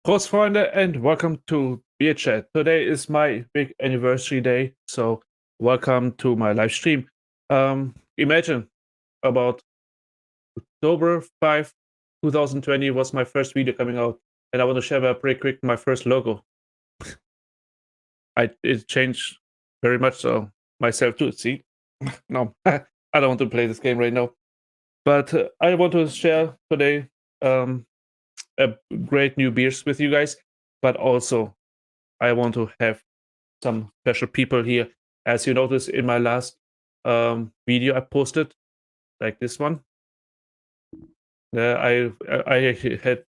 Prost, Freunde, and welcome to Beer Chat. Today is my big anniversary day, so welcome to my live stream. Imagine about October 5, 2020 was my first video coming out, and I want to share pretty quick my first logo. It changed very much so myself too. See, no, I don't want to play this game right now, but I want to share today great new beers with you guys, but also I want to have some special people here. As you noticed in my last video I posted, like this one. I actually had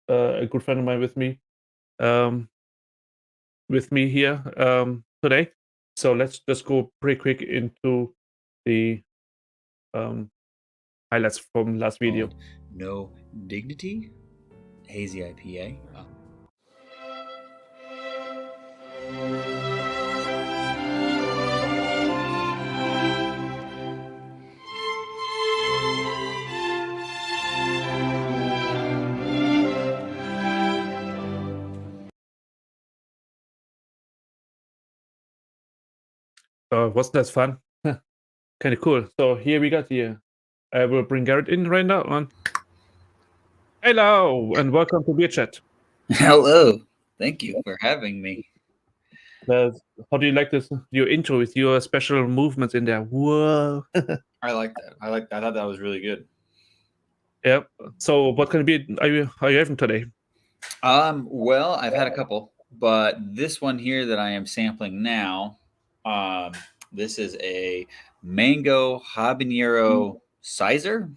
a good friend of mine um, with me here today. So let's just go pretty quick into the highlights from last video. No Dignity, Hazy IPA. Wasn't that fun? Kind of cool. So here we got here. I will bring Garrett in right now. Hello and welcome to Beer Chat. Hello. Thank you for having me. How do you like this? Your intro with your special movements in there. Whoa. I like that. I thought that was really good. Yeah. So what kind of beer are you having today? Well, I've had a couple, but this one here that I am sampling now, this is a mango habanero sizer.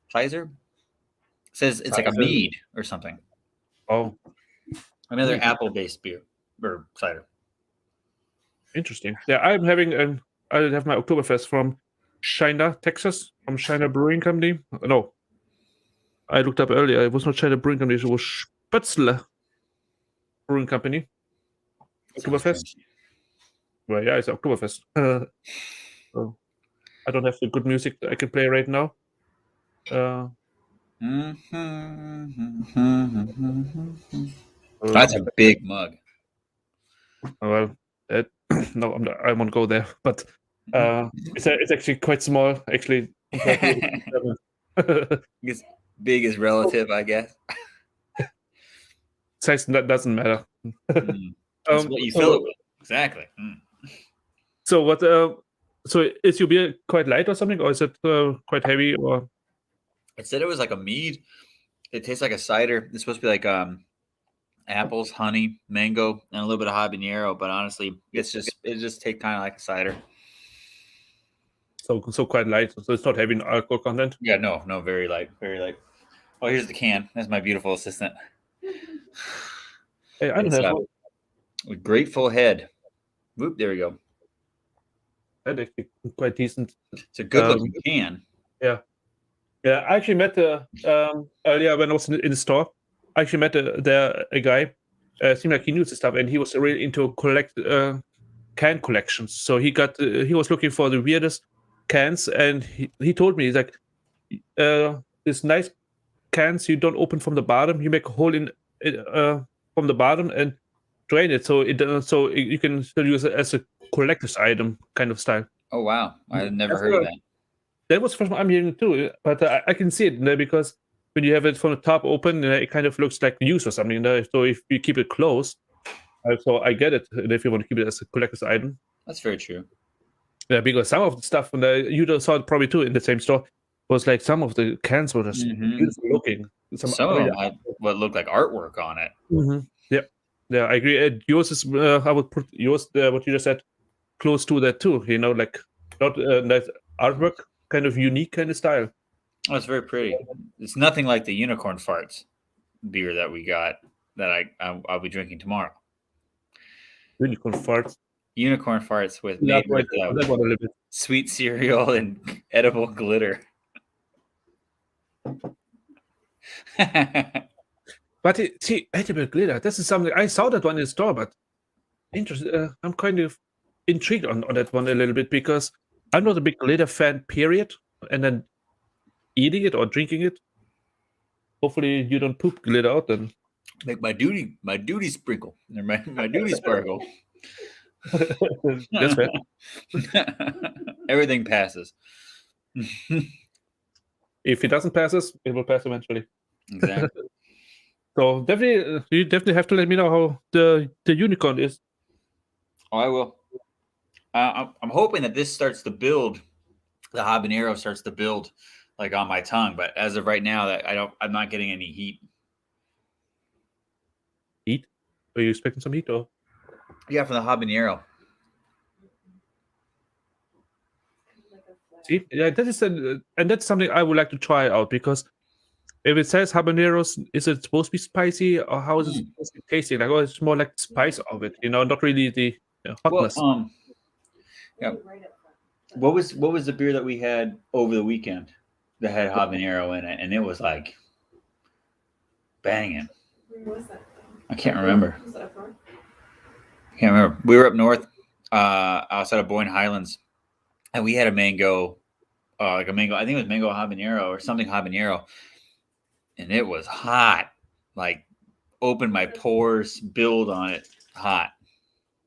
Sizer? It says it's like a mead or something. Oh. Another apple-based beer or cider. Interesting. Yeah, I have my Oktoberfest from China, Texas, from China Brewing Company. No, I looked up earlier. It was not China Brewing Company. It was Spätzle Brewing Company. Oktoberfest. Well, yeah, it's Oktoberfest. So I don't have the good music that I can play right now. That's a big mug. Well, no, I won't go there. But it's actually quite small, actually. It's big is relative, I guess. Size that doesn't matter. That's what you fill it with. Exactly. So what? So is your beer quite light or something, or is it quite heavy? Or I said it was like a mead. It tastes like a cider. It's supposed to be like apples, honey, mango, and a little bit of habanero. But honestly, it just tastes kind of like a cider. So quite light. So it's not having alcohol content. Yeah, no, very light, very light. Oh, here's the can. That's my beautiful assistant. Hey, I don't have one. A Grateful Head. Whoop, there we go. That's actually quite decent. It's a good looking can. Yeah. Yeah, I actually met earlier when I was in the store. I actually met a guy. Seemed like he knew the stuff, and he was really into can collections. So he was looking for the weirdest cans, and he told me, he's like, this nice cans you don't open from the bottom. You make a hole in from the bottom and drain it, so you can still use it as a collector's item kind of style. Oh wow, I had never heard of that. That was the first one I'm hearing too, but I can see it because when you have it from the top open, it kind of looks like use or something. So if you keep it closed, so I get it. If you want to keep it as a collector's item, that's very true. Yeah, because some of the stuff you saw it probably too in the same store was like some of the cans were just beautiful looking. Some of them had what looked like artwork on it. Yeah, I agree. Yours is I would put yours what you just said close to that too. You know, like not that artwork, kind of unique kind of style. Oh, it's very pretty. It's nothing like the Unicorn Farts beer that we got that I'll be drinking tomorrow. Unicorn Farts. Unicorn Farts made with sweet cereal and edible glitter. But see, edible glitter. This is something I saw that one in the store, but interesting. I'm kind of intrigued on that one a little bit because I'm not a big glitter fan. Period. And then eating it or drinking it. Hopefully, you don't poop glitter out then. Make my duty sprinkle, or my duty sparkle. That's fair. Everything passes. If it doesn't pass us, it will pass eventually. Exactly. So definitely, you definitely have to let me know how the unicorn is. Oh, I will. I'm hoping that this starts to build. The habanero starts to build, like on my tongue. But as of right now, that I'm not getting any heat. Heat? Are you expecting some heat or? Yeah, from the habanero. See, yeah, that is and that's something I would like to try out, because if it says habaneros, is it supposed to be spicy, or how is it supposed to be tasting? Like, oh, it's more like the spice of it, not really the hotness. Well, yeah. What was the beer that we had over the weekend that had habanero in it, and it was like banging. Where was that? I can't remember. Was that for? Can't remember. We were up north, outside of Boyne Highlands, and we had a mango, like a mango. I think it was mango habanero or something habanero, and it was hot. Like, open my pores, build on it, hot.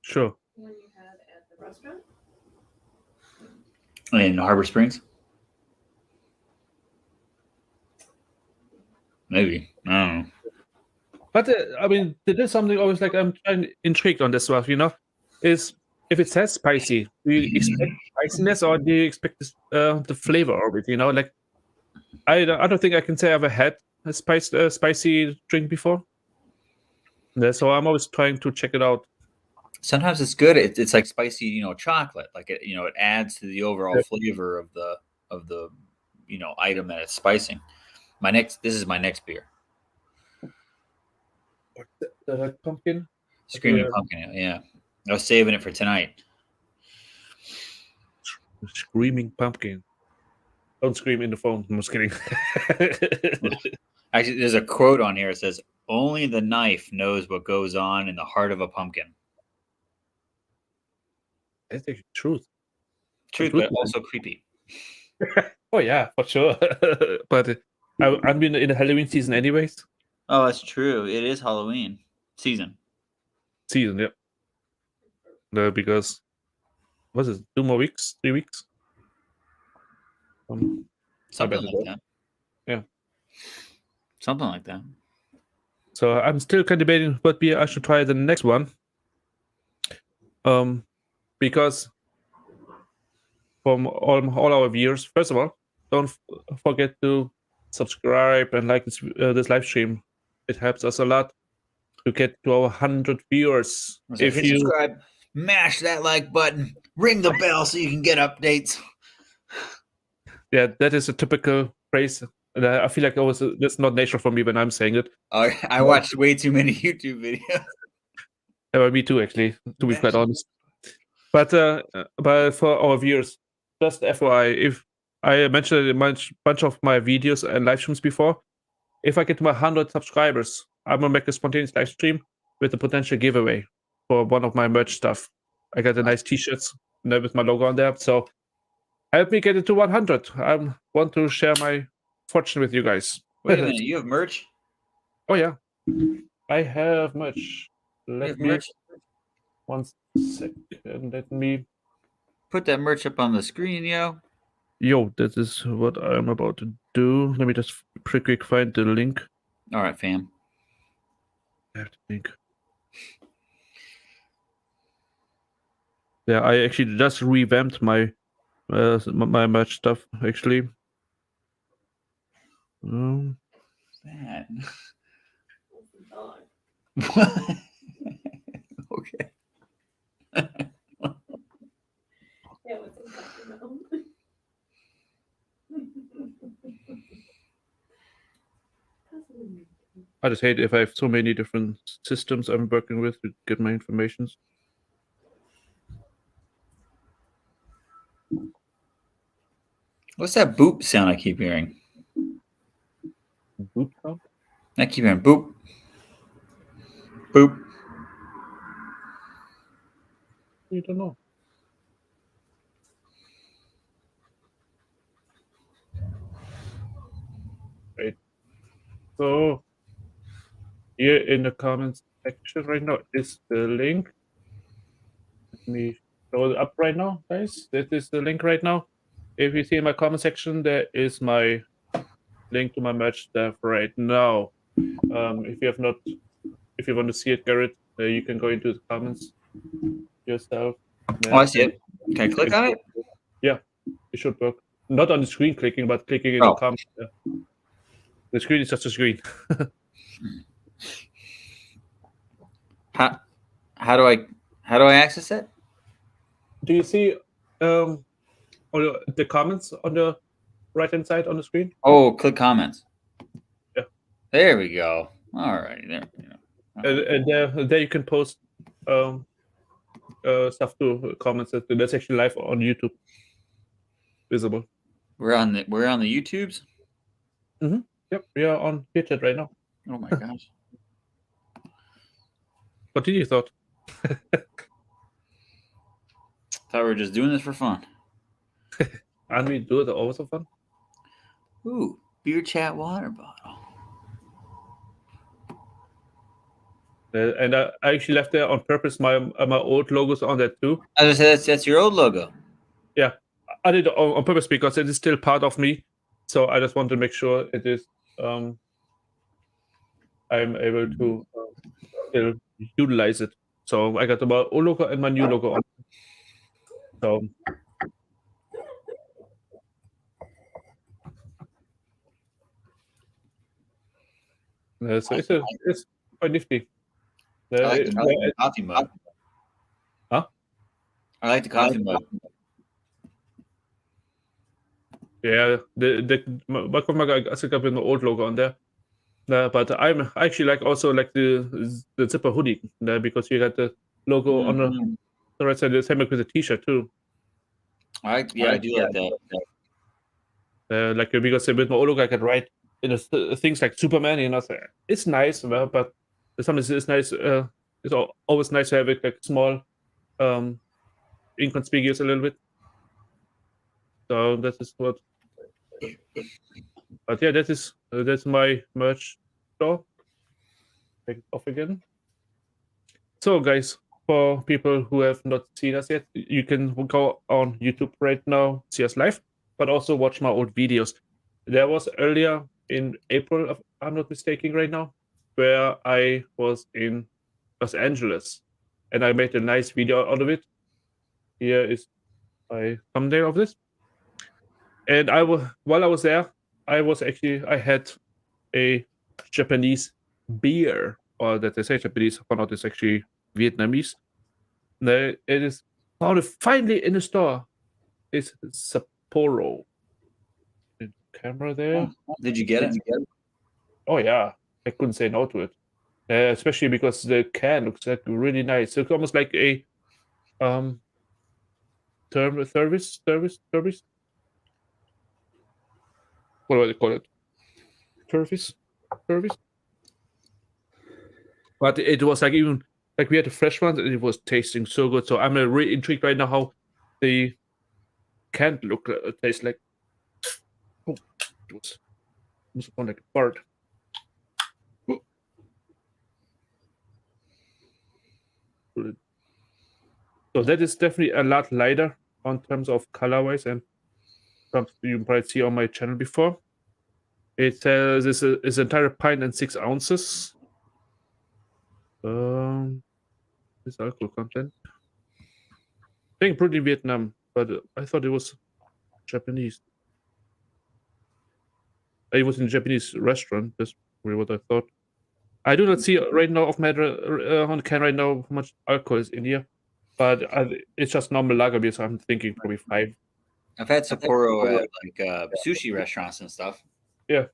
Sure. When you had at the restaurant? In Harbor Springs, maybe, I don't know. But I mean, there is something always like I'm intrigued on this stuff. Is if it says spicy, do you expect spiciness, or do you expect this, the flavor of it? Like I don't think I can say I've ever had a spicy drink before. Yeah, so I'm always trying to check it out. Sometimes it's good. It's like spicy, chocolate. Like it adds to the overall Yeah. flavor of the item that it's spicing. This is my next beer. The pumpkin. Screaming Pumpkin. Yeah, I was saving it for tonight. Screaming pumpkin. Don't scream in the phone. I'm just kidding. Actually, there's a quote on here. It says, "Only the knife knows what goes on in the heart of a pumpkin." That's actually truth. Truth, but also creepy. Oh yeah, for sure. But I'm in the Halloween season anyways. Oh, that's true. It is Halloween season. Yeah. No, because what's it? 2 more weeks? 3 weeks? Something like that. Yeah. Something like that. So I'm still kind of debating what beer I should try the next one. Because from all our viewers, first of all, don't forget to subscribe and like this live stream. It helps us a lot to get to our 100 viewers. So if you subscribe, mash that like button, ring the bell so you can get updates. Yeah, that is a typical phrase, and I feel like that's not natural for me when I'm saying it. I watched way too many YouTube videos. Me too, actually, to be quite honest. But for our viewers, just FYI, if I mentioned a bunch of my videos and live streams before, if I get to my 100 subscribers, I'm gonna make a spontaneous live stream with a potential giveaway for one of my merch stuff. I got the nice T-shirts with my logo on there. So help me get it to 100. I want to share my fortune with you guys. Wait a minute, you have merch? Oh yeah, I have merch. Let me merch? 1 second. Let me put that merch up on the screen, yo. Yo, that is what I'm about to do. Let me just pretty quick find the link. All right, fam. I have to think. Yeah, I actually just revamped my my merch stuff actually. That. What? Okay. Yeah, what's exactly that? I just hate if I have so many different systems I'm working with to get my information. What's that boop sound I keep hearing? Boop sound? I keep hearing boop. Boop. I don't know. Right. So Here in the comments section right now is the link. Let me throw it up right now, guys. That is the link right now. If you see in my comment section, there is my link to my merch stuff right now. If you want to see it, Garrett, you can go into the comments yourself. Oh, I see it. Can I click on it? Yeah, it should work. Not on the screen clicking, but clicking in Oh. the comments. Yeah. The screen is just a screen. How do I access it? Do you see on the comments on the right hand side on the screen? Oh, click comments. Yeah. There we go. All right. There. And there you can post stuff to comments. That's actually live on YouTube, visible. We're on the YouTubes. Yep, we are on HitChat right now. Oh my gosh. What did you thought? Thought we were just doing this for fun. And we do it always for fun. Ooh, beer chat water bottle. And I actually left there on purpose my old logos on that too. I was gonna say that's your old logo. Yeah, I did it on purpose because it is still part of me. So I just want to make sure it is. I'm able to still utilize it. So I got my old logo and my new logo on. So. So it's quite nifty. I like the coffee mug. Huh? I like the coffee mug. Yeah, my coffee mug I think I have an old logo on there. But I actually like also like the zipper hoodie because you got the logo on the right side. The same with the t-shirt too. I do like that. Like because with my old logo I can write things like Superman. You know, so it's nice, but sometimes it's nice. It's always nice to have it like small, inconspicuous a little bit. So that is what. But yeah, that's my merch store. Take it off again. So guys, for people who have not seen us yet, you can go on YouTube right now, see us live, but also watch my old videos. There was earlier in April, if I'm not mistaken right now, where I was in Los Angeles and I made a nice video out of it. Here is my thumbnail of this. And while I was there, I had a Japanese beer, or that they say Japanese, but not, it's actually Vietnamese. It is found finally in the store. It's Sapporo. The camera there. Did you get it? Oh yeah, I couldn't say no to it. Especially because the can looks like really nice. It's almost like a service. What do they call it? Service. But it was like even like we had the fresh ones and it was tasting so good. So I'm really intrigued right now how the can taste like. Oh, it was almost like a fart. So that is definitely a lot lighter on terms of color-wise, and you might see on my channel before. It says it's entire pint and 6 ounces. This alcohol content. I think pretty Vietnam, but I thought it was Japanese. It was in a Japanese restaurant. That's really what I thought. I do not see right now on the can right now how much alcohol is in here, but it's just normal lager beer, so I'm thinking probably 5. I've had Sapporo at like sushi restaurants and stuff. Yeah.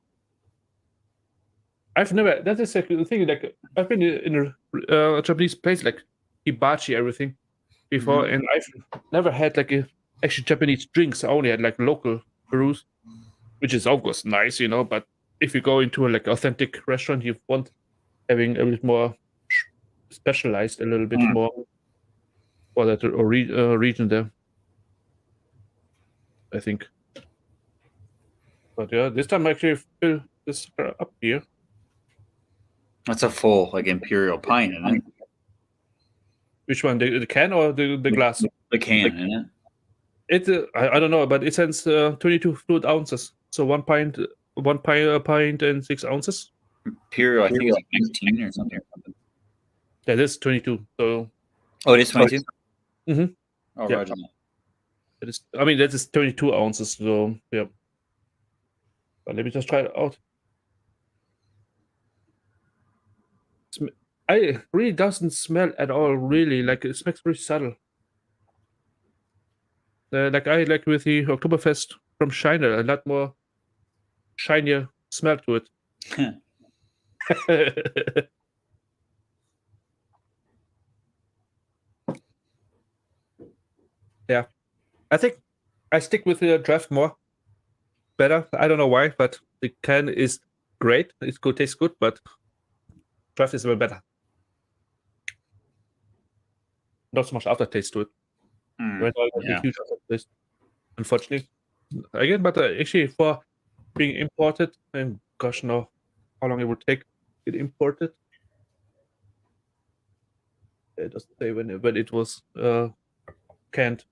I've never. That is the thing. Like I've been in a Japanese place like hibachi everything before, and I've never had like actually Japanese drinks. I only had like local brews, which is of course nice, you know. But if you go into a like authentic restaurant, you want having a bit more specialized, a little bit more for that region there. I think. But yeah, this time I actually fill this up here. That's a full like Imperial pint, isn't it? Which one, the can or the glass? The can, isn't it? It's I don't know, but it says 22 fluid ounces. So one pint, a pint and 6 ounces. Imperial, I think it's like 19 or something. That is 22. So Oh, it is 22. Mhm. Oh, Yeah. Roger. it is. I mean, that is 22 ounces. So yeah. But let me just try it out. It really doesn't smell at all. Really, like it smells very subtle. Like I like with the Oktoberfest from China, a lot more shinier smell to it. Yeah, I think I stick with the draft more. Better. I don't know why, but the can is great. It's good, tastes good, but draft is a bit better. Not so much aftertaste to it. Right now, it's a Yeah. huge aftertaste, unfortunately. Again, but actually for being imported, and gosh, no, how long it would take it imported. It doesn't say when it was canned.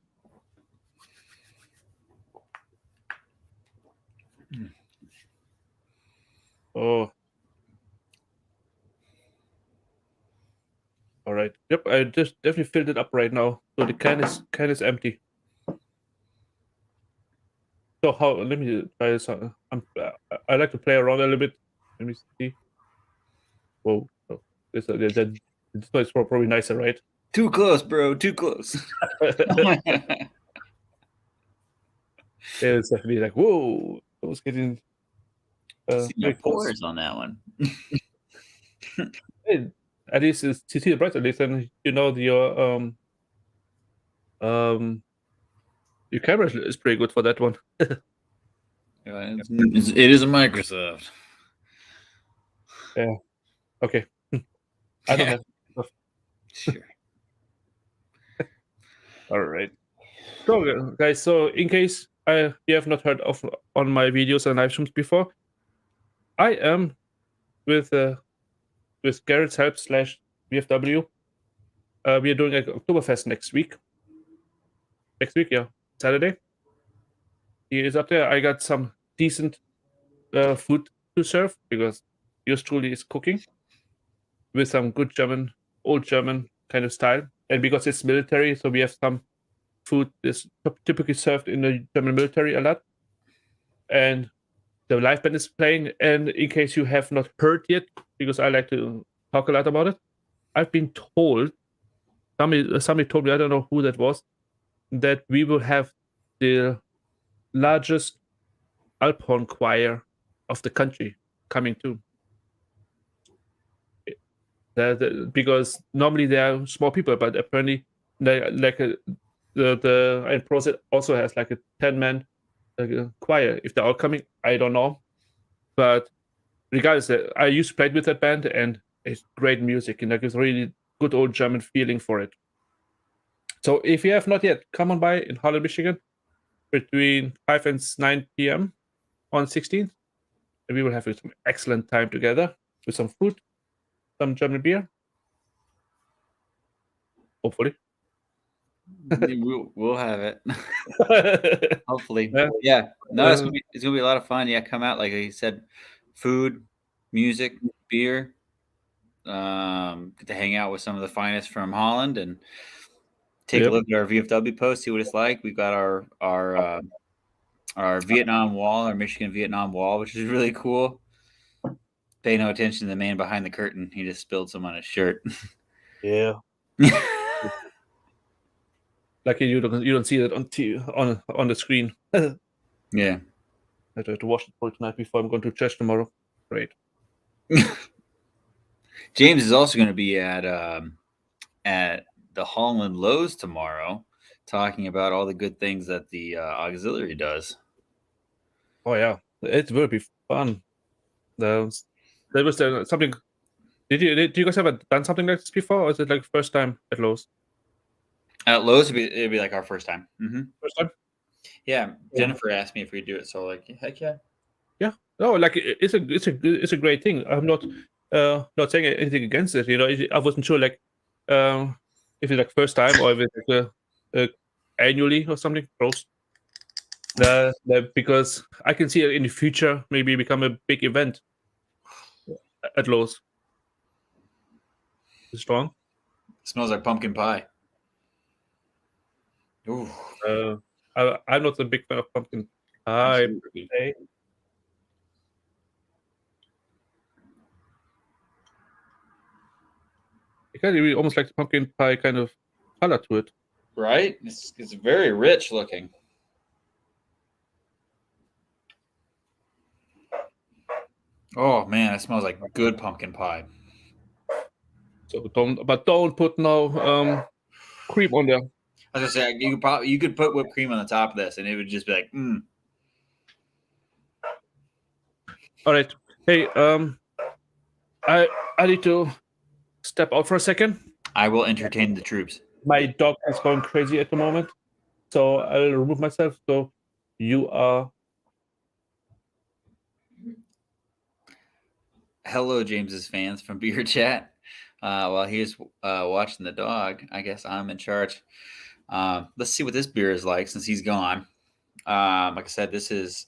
Oh, all right. Yep, I just definitely filled it up right now. So the can is empty. So how? Let me try this. I like to play around a little bit. Let me see. Whoa, oh, this is probably nicer, right? Too close, bro. Too close. It's definitely like whoa. I was getting See my very close. pores on that one. Hey, at least it's to see the bright. At least then you know your camera is pretty good for that one. It is a Microsoft. Yeah. Okay. I don't have stuff. Sure. All right. So, guys, so in case you have not heard of on my videos and live streams before, I am with Garrett's help / VFW. We are doing an Oktoberfest next week. Next week, yeah, Saturday. He is up there. I got some decent food to serve because yours truly is cooking with some good German, old German kind of style. And because it's military, so we have some food that's typically served in the German military a lot. And the live band is playing. And in case you have not heard yet, because I like to talk a lot about it, I've been told, somebody told me, I don't know who that was, that we will have the largest Alpine Choir of the country coming too. Because normally they are small people, but apparently the Prosit also has like a 10-man choir. If they're all coming, I don't know. But regardless, I used to play with that band and it's great music and like it's really good old German feeling for it. So if you have not yet, come on by in Holland, Michigan between 5 and 9 p.m. on 16th. And we will have some excellent time together with some food, some German beer. Hopefully. We'll have it. Hopefully. Yeah. No, it's gonna be a lot of fun. Yeah, come out, like I said, food, music, beer. Get to hang out with some of the finest from Holland and take a look at our VFW post, see what it's like. We've got our Vietnam wall, our Michigan Vietnam wall, which is really cool. Pay no attention to the man behind the curtain. He just spilled some on his shirt. Yeah. Like you don't see that on the screen. Yeah. I have to wash it for tonight before I'm going to church tomorrow. Great. James is also going to be at the Holland Lowe's tomorrow, talking about all the good things that the auxiliary does. Oh yeah, it will be fun. There was something. Did you guys ever done something like this before, or is it like first time at Lowe's? At Lowe's, it'd be like our first time. Mm-hmm. First time. Yeah, Jennifer asked me if we'd do it, so like, heck yeah. Yeah. No, like it's a great thing. I'm not not saying anything against it. I wasn't sure like if it's like first time or if it's like annually or something. Gross. Because I can see it in the future maybe become a big event at Lowe's. Strong. Smells like pumpkin pie. Ooh. I'm not a big fan of pumpkin pie. Absolutely. It kind of really almost like the pumpkin pie kind of color to it. Right? It's very rich looking. Oh man, it smells like good pumpkin pie. So don't put no cream on there. I was gonna say you could put whipped cream on the top of this, and it would just be like, All right. Hey, I need to step out for a second. I will entertain the troops. My dog is going crazy at the moment, so I'll remove myself. So you are. Hello, James's fans from Beer Chat. While he's watching the dog, I guess I'm in charge. Let's see what this beer is like since he's gone. Like I said, this is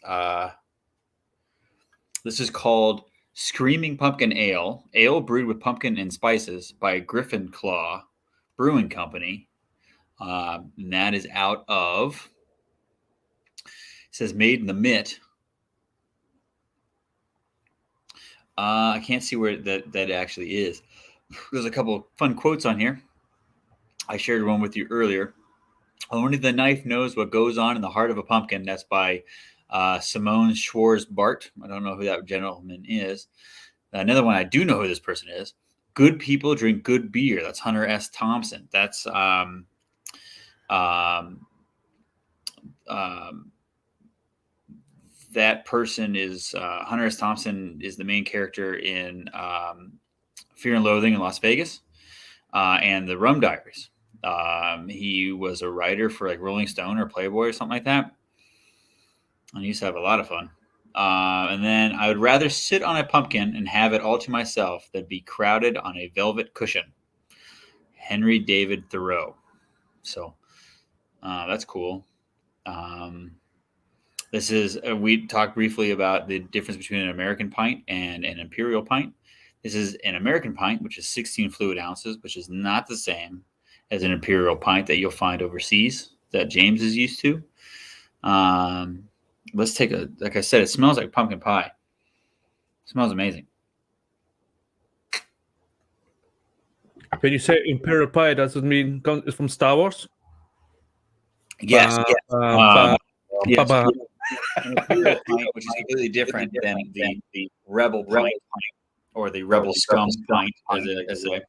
called Screaming Pumpkin Ale. Ale brewed with pumpkin and spices by Griffin Claw Brewing Company. And that is out of. It says made in the Mitt. I can't see where that actually is. There's a couple of fun quotes on here. I shared one with you earlier. Only the knife knows what goes on in the heart of a pumpkin. That's by Simone Schwarz-Bart. I don't know who that gentleman is. Another one, I do know who this person is. Good people drink good beer. That's Hunter S. Thompson. That's that person is Hunter S. Thompson is the main character in Fear and Loathing in Las Vegas and the Rum Diaries. He was a writer for like Rolling Stone or Playboy or something like that. And he used to have a lot of fun. And then I would rather sit on a pumpkin and have it all to myself than be crowded on a velvet cushion. Henry David Thoreau. So that's cool. This is we talked briefly about the difference between an American pint and an Imperial pint. This is an American pint, which is 16 fluid ounces, which is not the same as an Imperial pint that you'll find overseas that James is used to. Let's take like I said, it smells like pumpkin pie. It smells amazing. When you say Imperial pie, does it mean it's from Star Wars? Yes. Yes. Imperial pint, which is completely different than the Rebel pint or the Rebel Scum pint, as a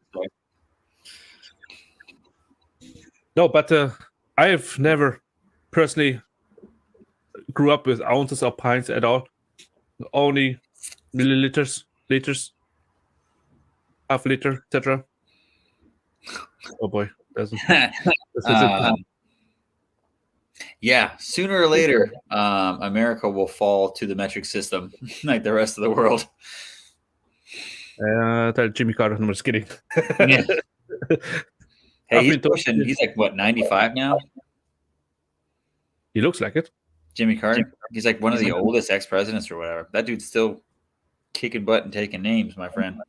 No, but I have never personally grew up with ounces or pints at all. Only milliliters, liters, half liter, etc. Oh boy, doesn't. Yeah, sooner or later, America will fall to the metric system like the rest of the world. Tell Jimmy Carter, I'm just kidding. Yeah. Hey, he's like what, 95 now? He looks like it. Jimmy Carter. He's like one of the oldest ex-presidents or whatever. That dude's still kicking butt and taking names, my friend.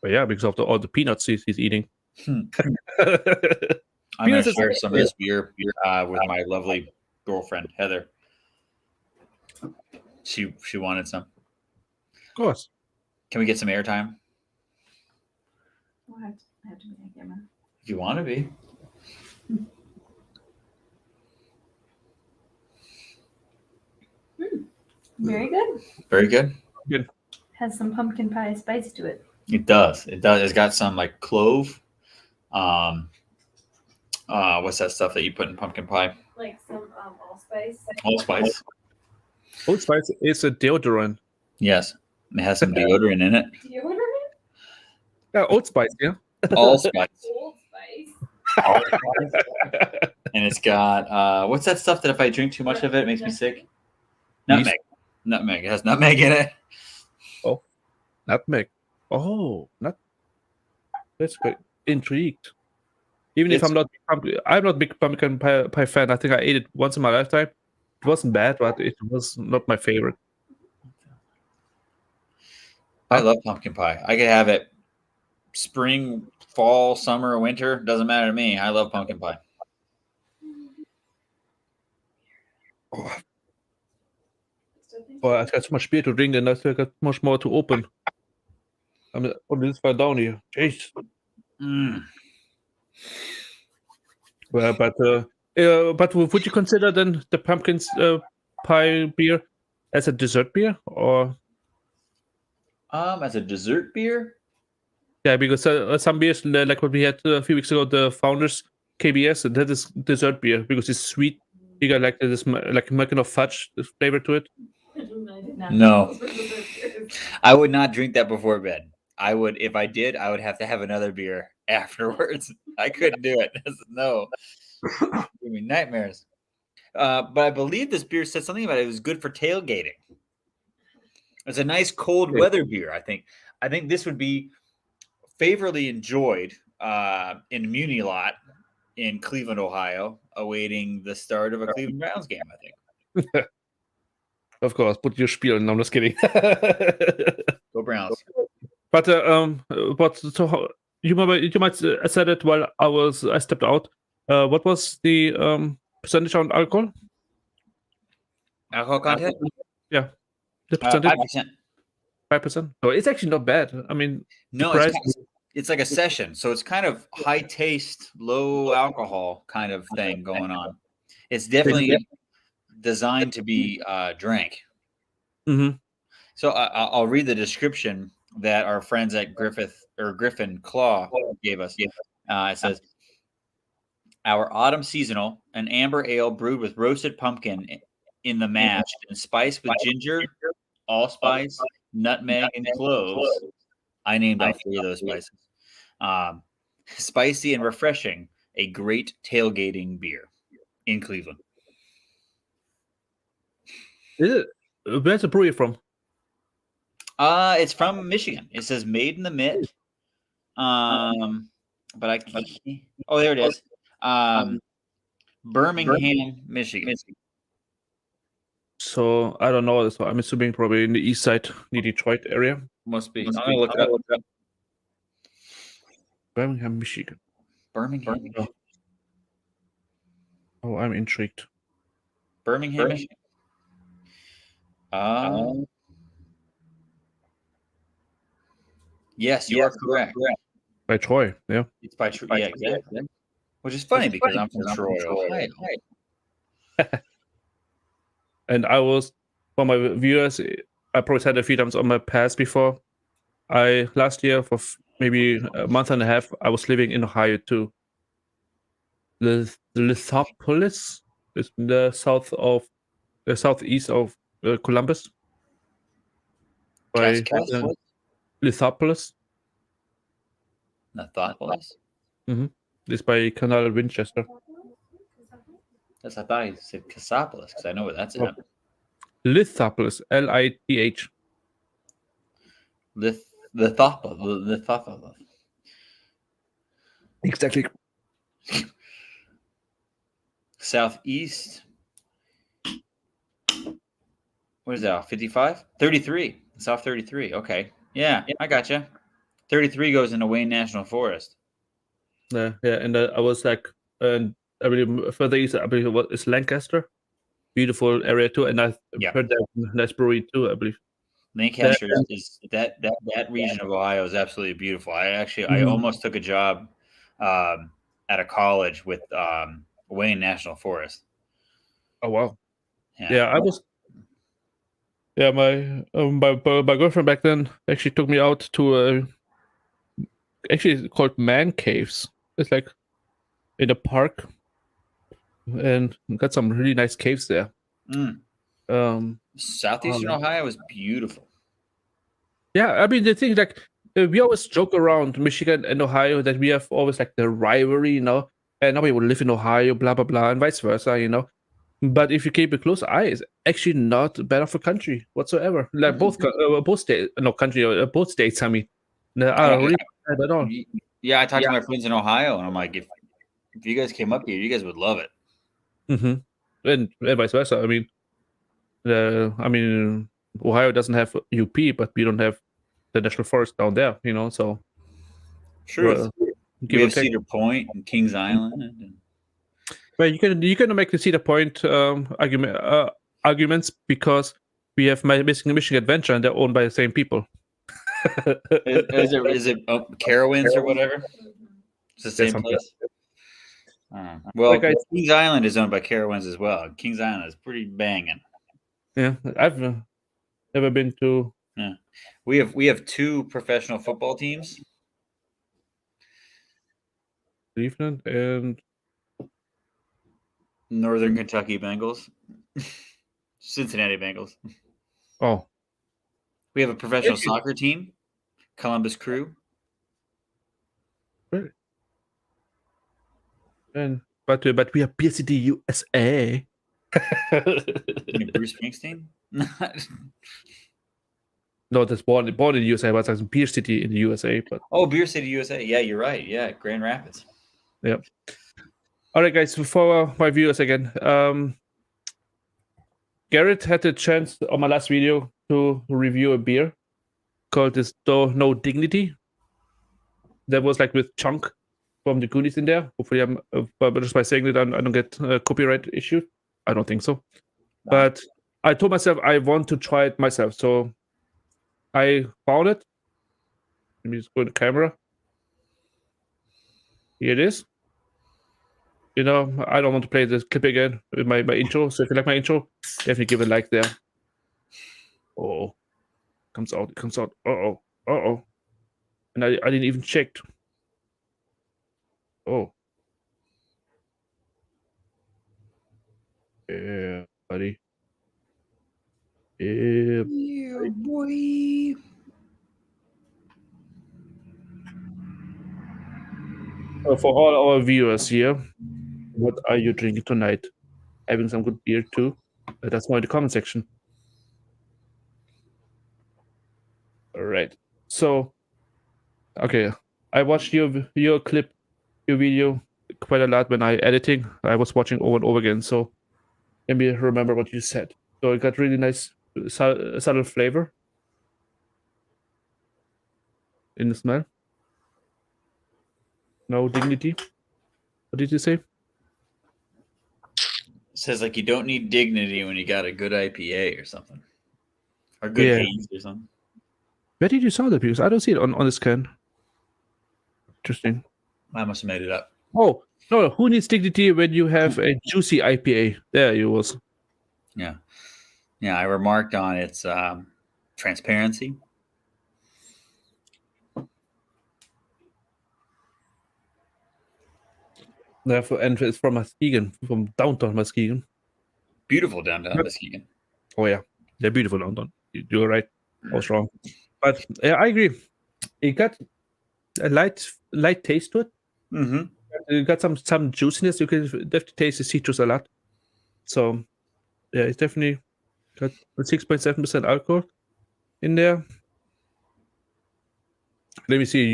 But yeah, because of all the peanuts he's eating. I'm going to share some of this beer with my lovely girlfriend, Heather. She wanted some. Of course. Can we get some airtime? I have to be a camera. If you want to be. Very good. Very good. Good. Has some pumpkin pie spice to it. It does. It does. It's got some like clove. What's that stuff that you put in pumpkin pie? Like some allspice. Allspice. Old Spice is a deodorant. Yes. It has some deodorant in it. Deodorant? Yeah, Old Spice, yeah. Allspice. Old Spice. And it's got what's that stuff that if I drink too much of it makes me sick? Nutmeg. Nutmeg. It has nutmeg in it. Oh, nutmeg. Oh, not that's quite intrigued. Even if It's- I'm not big pumpkin pie fan. I think I ate it once in my lifetime. It wasn't bad, but it was not my favorite. I love pumpkin pie. I could have it spring, fall, summer, winter. Doesn't matter to me. I love pumpkin pie. Oh, I got so much beer to drink, and I still got much more to open. I'm this far down here. Jeez. Mm. Well, but would you consider then the pumpkin pie beer as a dessert beer, or As a dessert beer, yeah? Because some beers like what we had a few weeks ago, the Founders KBS, that is dessert beer because it's sweet. You got like this like making of fudge flavor to it. No. I would not drink that before bed. I would, if I did, I would have to have another beer afterwards. I couldn't do it. No, give me nightmares. But I believe this beer said something about it was good for tailgating. It's a nice cold weather beer. I think this would be favorably enjoyed in the Muni lot in Cleveland, Ohio, awaiting the start of a Cleveland Browns game. I think. Of course, put your spiel. No, I'm just kidding. Go Browns. But so you might said it while I stepped out. What was the percentage on alcohol? Alcohol content? Yeah, the percentage 5%. 5%. So it's actually not bad. I mean, No, it's like a session, so it's kind of high taste, low alcohol kind of thing going on. It's definitely designed to be drank. Mm-hmm. So I'll read the description that our friends at Griffin Claw gave us. It says, "Our autumn seasonal, an amber ale brewed with roasted pumpkin in the mash and spiced with ginger, allspice, nutmeg, and cloves." I named all 3 of those spices. Spicy and refreshing, a great tailgating beer in Cleveland. Is it? Where's the brewery from? It's from Michigan. It says made in the Mitt. But I can't. Oh, there it is. Birmingham, Michigan. So I don't know. So I'm assuming probably in the east side, near Detroit area. Must be. I'm gonna look it up. Birmingham, Michigan. Birmingham, Michigan. Oh, I'm intrigued. Birmingham, Michigan. Yes, you are correct. By Troy, yeah. It's by Troy. Yeah, exactly. Which is funny because I'm from Troy, Ohio. And I was, for my viewers, I probably said a few times on my past before. Last year for maybe a month and a half, I was living in Ohio too. The Lithopolis is in the southeast of Columbus. By Lithopolis. Nathopolis? Mm-hmm. It's by Canal Winchester. I thought he said Cassopolis because I know where that's at. Lithopolis, Lith. Lithopolis. Exactly. Southeast. What is that? 55? 33. South 33. Okay. Yeah, I gotcha. 33 goes into Wayne National Forest. Yeah, and I was like, I believe further east, I believe it's Lancaster. Beautiful area too, and I heard that nice brewery too, I believe. Lancaster is that region of Ohio is absolutely beautiful. I almost took a job at a college with Wayne National Forest. Oh wow! Yeah, I was. Yeah, my girlfriend back then actually took me out to actually it's called man caves. It's like in a park, and got some really nice caves there. Southeastern Ohio is beautiful. Yeah, I mean the thing like we always joke around Michigan and Ohio that we have always like the rivalry, and nobody would live in Ohio, blah blah blah, and vice versa, But if you keep a close eye, it's actually not bad of a country whatsoever. Like both states, both states. I mean, They are really bad at all. Yeah, I talked to my friends in Ohio, and I'm like, if you guys came up here, you guys would love it. And vice versa. I mean, Ohio doesn't have UP, but we don't have the national forest down there, so True. give We or have take. Cedar Point and Kings Island. And Well, you can make the Cedar Point arguments because we have my Missing Michigan Adventure, and they're owned by the same people. is it Carowinds or whatever? It's the same something. place. Well, Like Kings Island is owned by Carowinds as well. Kings Island is pretty banging. Yeah, I've never been to. Yeah, we have 2 professional football teams. Cleveland and Northern Kentucky Bengals, Cincinnati Bengals. Oh, We have a professional soccer team, Columbus Crew. really? But we are Beer City, USA. Bruce Springsteen. No, that's born in the USA, but it's Beer City in the USA. But Beer City, USA. Yeah, you're right. Yeah, Grand Rapids. Yep. All right, guys. For my viewers again, Garrett had the chance on my last video to review a beer called this No Dignity. That was like with Chunk from the Goonies in there. Hopefully, but just by saying that, I don't get copyright issued. I don't think so. But I told myself I want to try it myself. So I found it. Let me just go to the camera. Here it is. I don't want to play this clip again with my intro. So if you like my intro, definitely give a like there. Oh, comes out. Uh-oh. And I didn't even check. Oh. Yeah, buddy. Yeah, boy. For all our viewers here, what are you drinking tonight? Having some good beer too? That's more in the comment section. All right. So, okay, I watched your clip, your video quite a lot when I editing. I was watching over and over again. So let me remember what you said. So it got really nice subtle flavor in the smell. No dignity. What did you say? It says like you don't need dignity when you got a good IPA or something, or good haze or something. Where did you saw that? Because I don't see it on this can. Interesting. I must have made it up. Oh no! Who needs dignity when you have a juicy IPA? There you was. Yeah. I remarked on its transparency. And it's from Muskegon, from downtown Muskegon. Beautiful downtown Muskegon. Oh yeah, they're beautiful downtown. You're right. I was wrong, but I agree. It got a light taste to it. Mm-hmm. It got some juiciness. You can definitely taste the citrus a lot. So yeah, it's definitely got 6.7% alcohol in there. Let me see.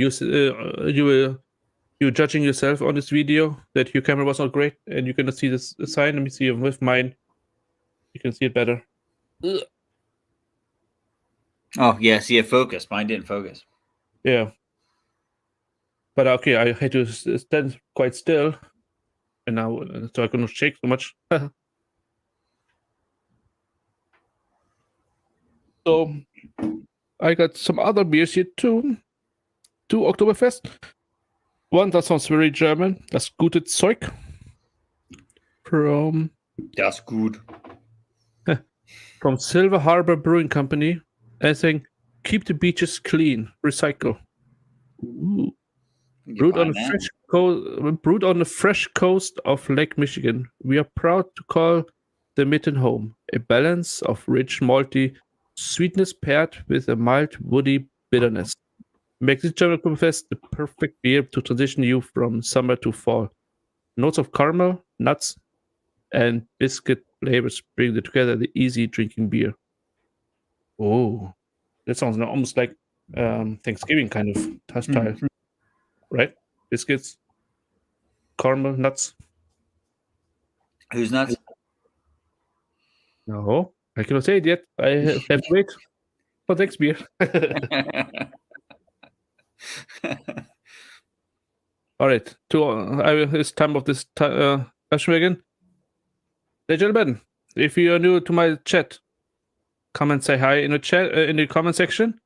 You judging yourself on this video that your camera was not great and you cannot see this sign. Let me see with mine. You can see it better. Ugh. Oh yeah, see it focused. Mine didn't focus. Yeah. But okay, I had to stand quite still, and now so I couldn't shake so much. So I got some other beers here too. 2 Oktoberfest. One that sounds very German. Das gute Zeug. Das gut. From Silver Harbor Brewing Company. And saying, keep the beaches clean. Recycle. Ooh. Brewed on the fresh coast of Lake Michigan, we are proud to call the Mitten home. A balance of rich malty sweetness paired with a mild woody bitterness makes this German Oktoberfest the perfect beer to transition you from summer to fall. Notes of caramel, nuts, and biscuit flavors bring together the easy drinking beer. Oh, that sounds almost like Thanksgiving kind of style, right? Biscuits, caramel, nuts. Who's nuts? No, I cannot say it yet. I have to wait for next beer. All right, it's time of this question again. Hey, gentlemen, if you are new to my chat, come and say hi in the chat in the comment section.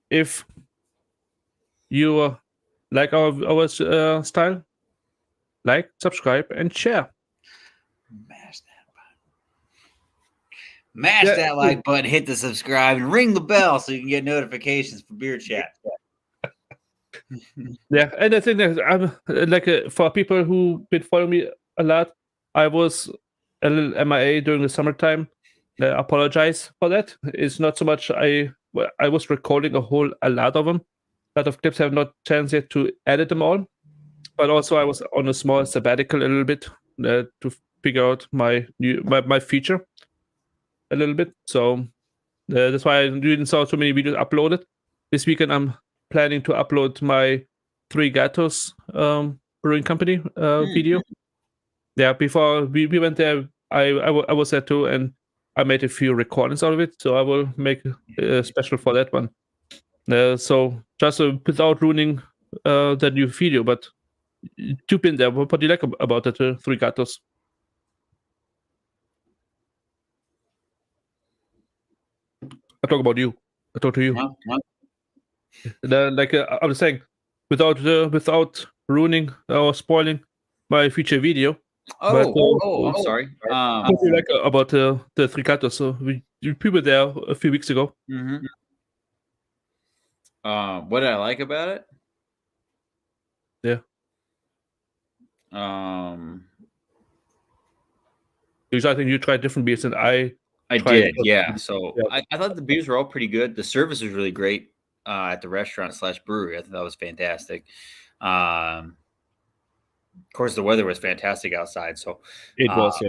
If you like our style, like, subscribe, and share. Mash Yeah. that like button, hit the subscribe, and ring the bell so you can get notifications for beer chat. Yeah, and I think that I'm like for people who been following me a lot, I was a little MIA during the summertime. I apologize for that. It's not so much I was recording a lot of them. A lot of clips have not chance yet to edit them all, but also I was on a small sabbatical a little bit to figure out my feature a little bit. So that's why I didn't saw so many videos uploaded. This weekend I'm planning to upload my Three Gatos brewing company video. Yeah, before we went there, I was there too, and I made a few recordings out of it. So I will make a special for that one. So just without ruining the new video, but tune in there. What do you like about the Three Gatos? I talk about you. I talk to you. Like I was saying, without ruining or spoiling my future video. I'm sorry. What do you like about the Three Gatos? So we were there a few weeks ago. What did I like about it? Yeah. Because I think you tried different beers than I did, yeah. So yeah. I thought the beers were all pretty good. The service was really great at the restaurant / brewery. I thought that was fantastic. Of course, the weather was fantastic outside. So it was.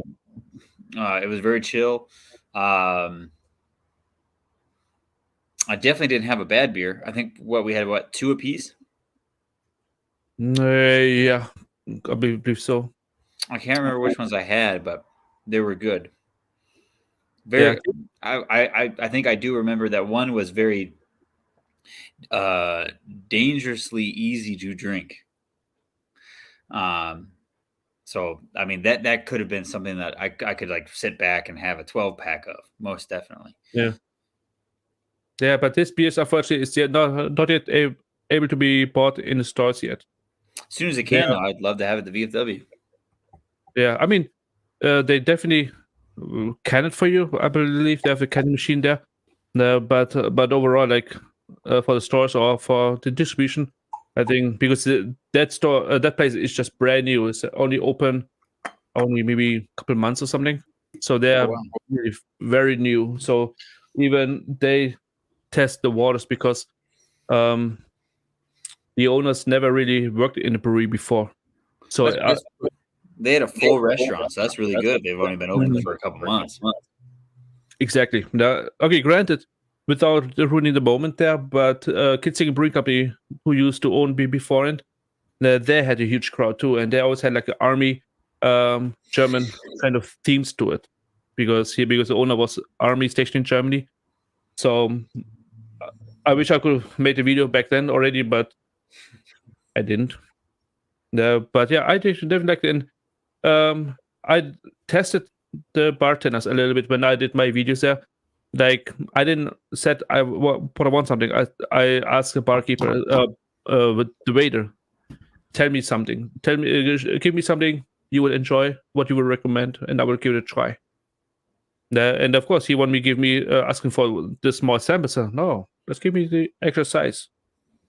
It was very chill. I definitely didn't have a bad beer. I think we had 2 apiece. Yeah, I believe so. I can't remember which ones I had, but they were good. Very. Yeah. I think I do remember that one was very dangerously easy to drink. So I mean that could have been something that I could like sit back and have a 12-pack of, most definitely. Yeah. Yeah, but this beer unfortunately is yet not yet able to be bought in the stores yet. As soon as it can, though, I'd love to have it at the VFW. Yeah, I mean, they definitely can it for you. I believe they have a canning machine there. But overall, like for the stores or for the distribution, I think because that place is just brand new. It's only open maybe a couple months or something. So they're really very new. So even they test the waters because the owners never really worked in a brewery before. So they had a full restaurant, so that's really good. They've only been open for a couple months. Exactly. Now, okay, granted, without ruining the moment there, but Kitzingen Brewing Company, who used to own beforehand, they had a huge crowd too, and they always had like an army German kind of themes to it, because the owner was army stationed in Germany. So I wish I could have made a video back then already, but I didn't. But yeah, I definitely like it. And I tested the bartenders a little bit when I did my videos there. Like I didn't set I want something. I asked the barkeeper, the waiter, tell me something. Give me something you would enjoy, what you would recommend, and I will give it a try. And of course, he wanted me give me asking for the small sample. So no, let's give me the extra size.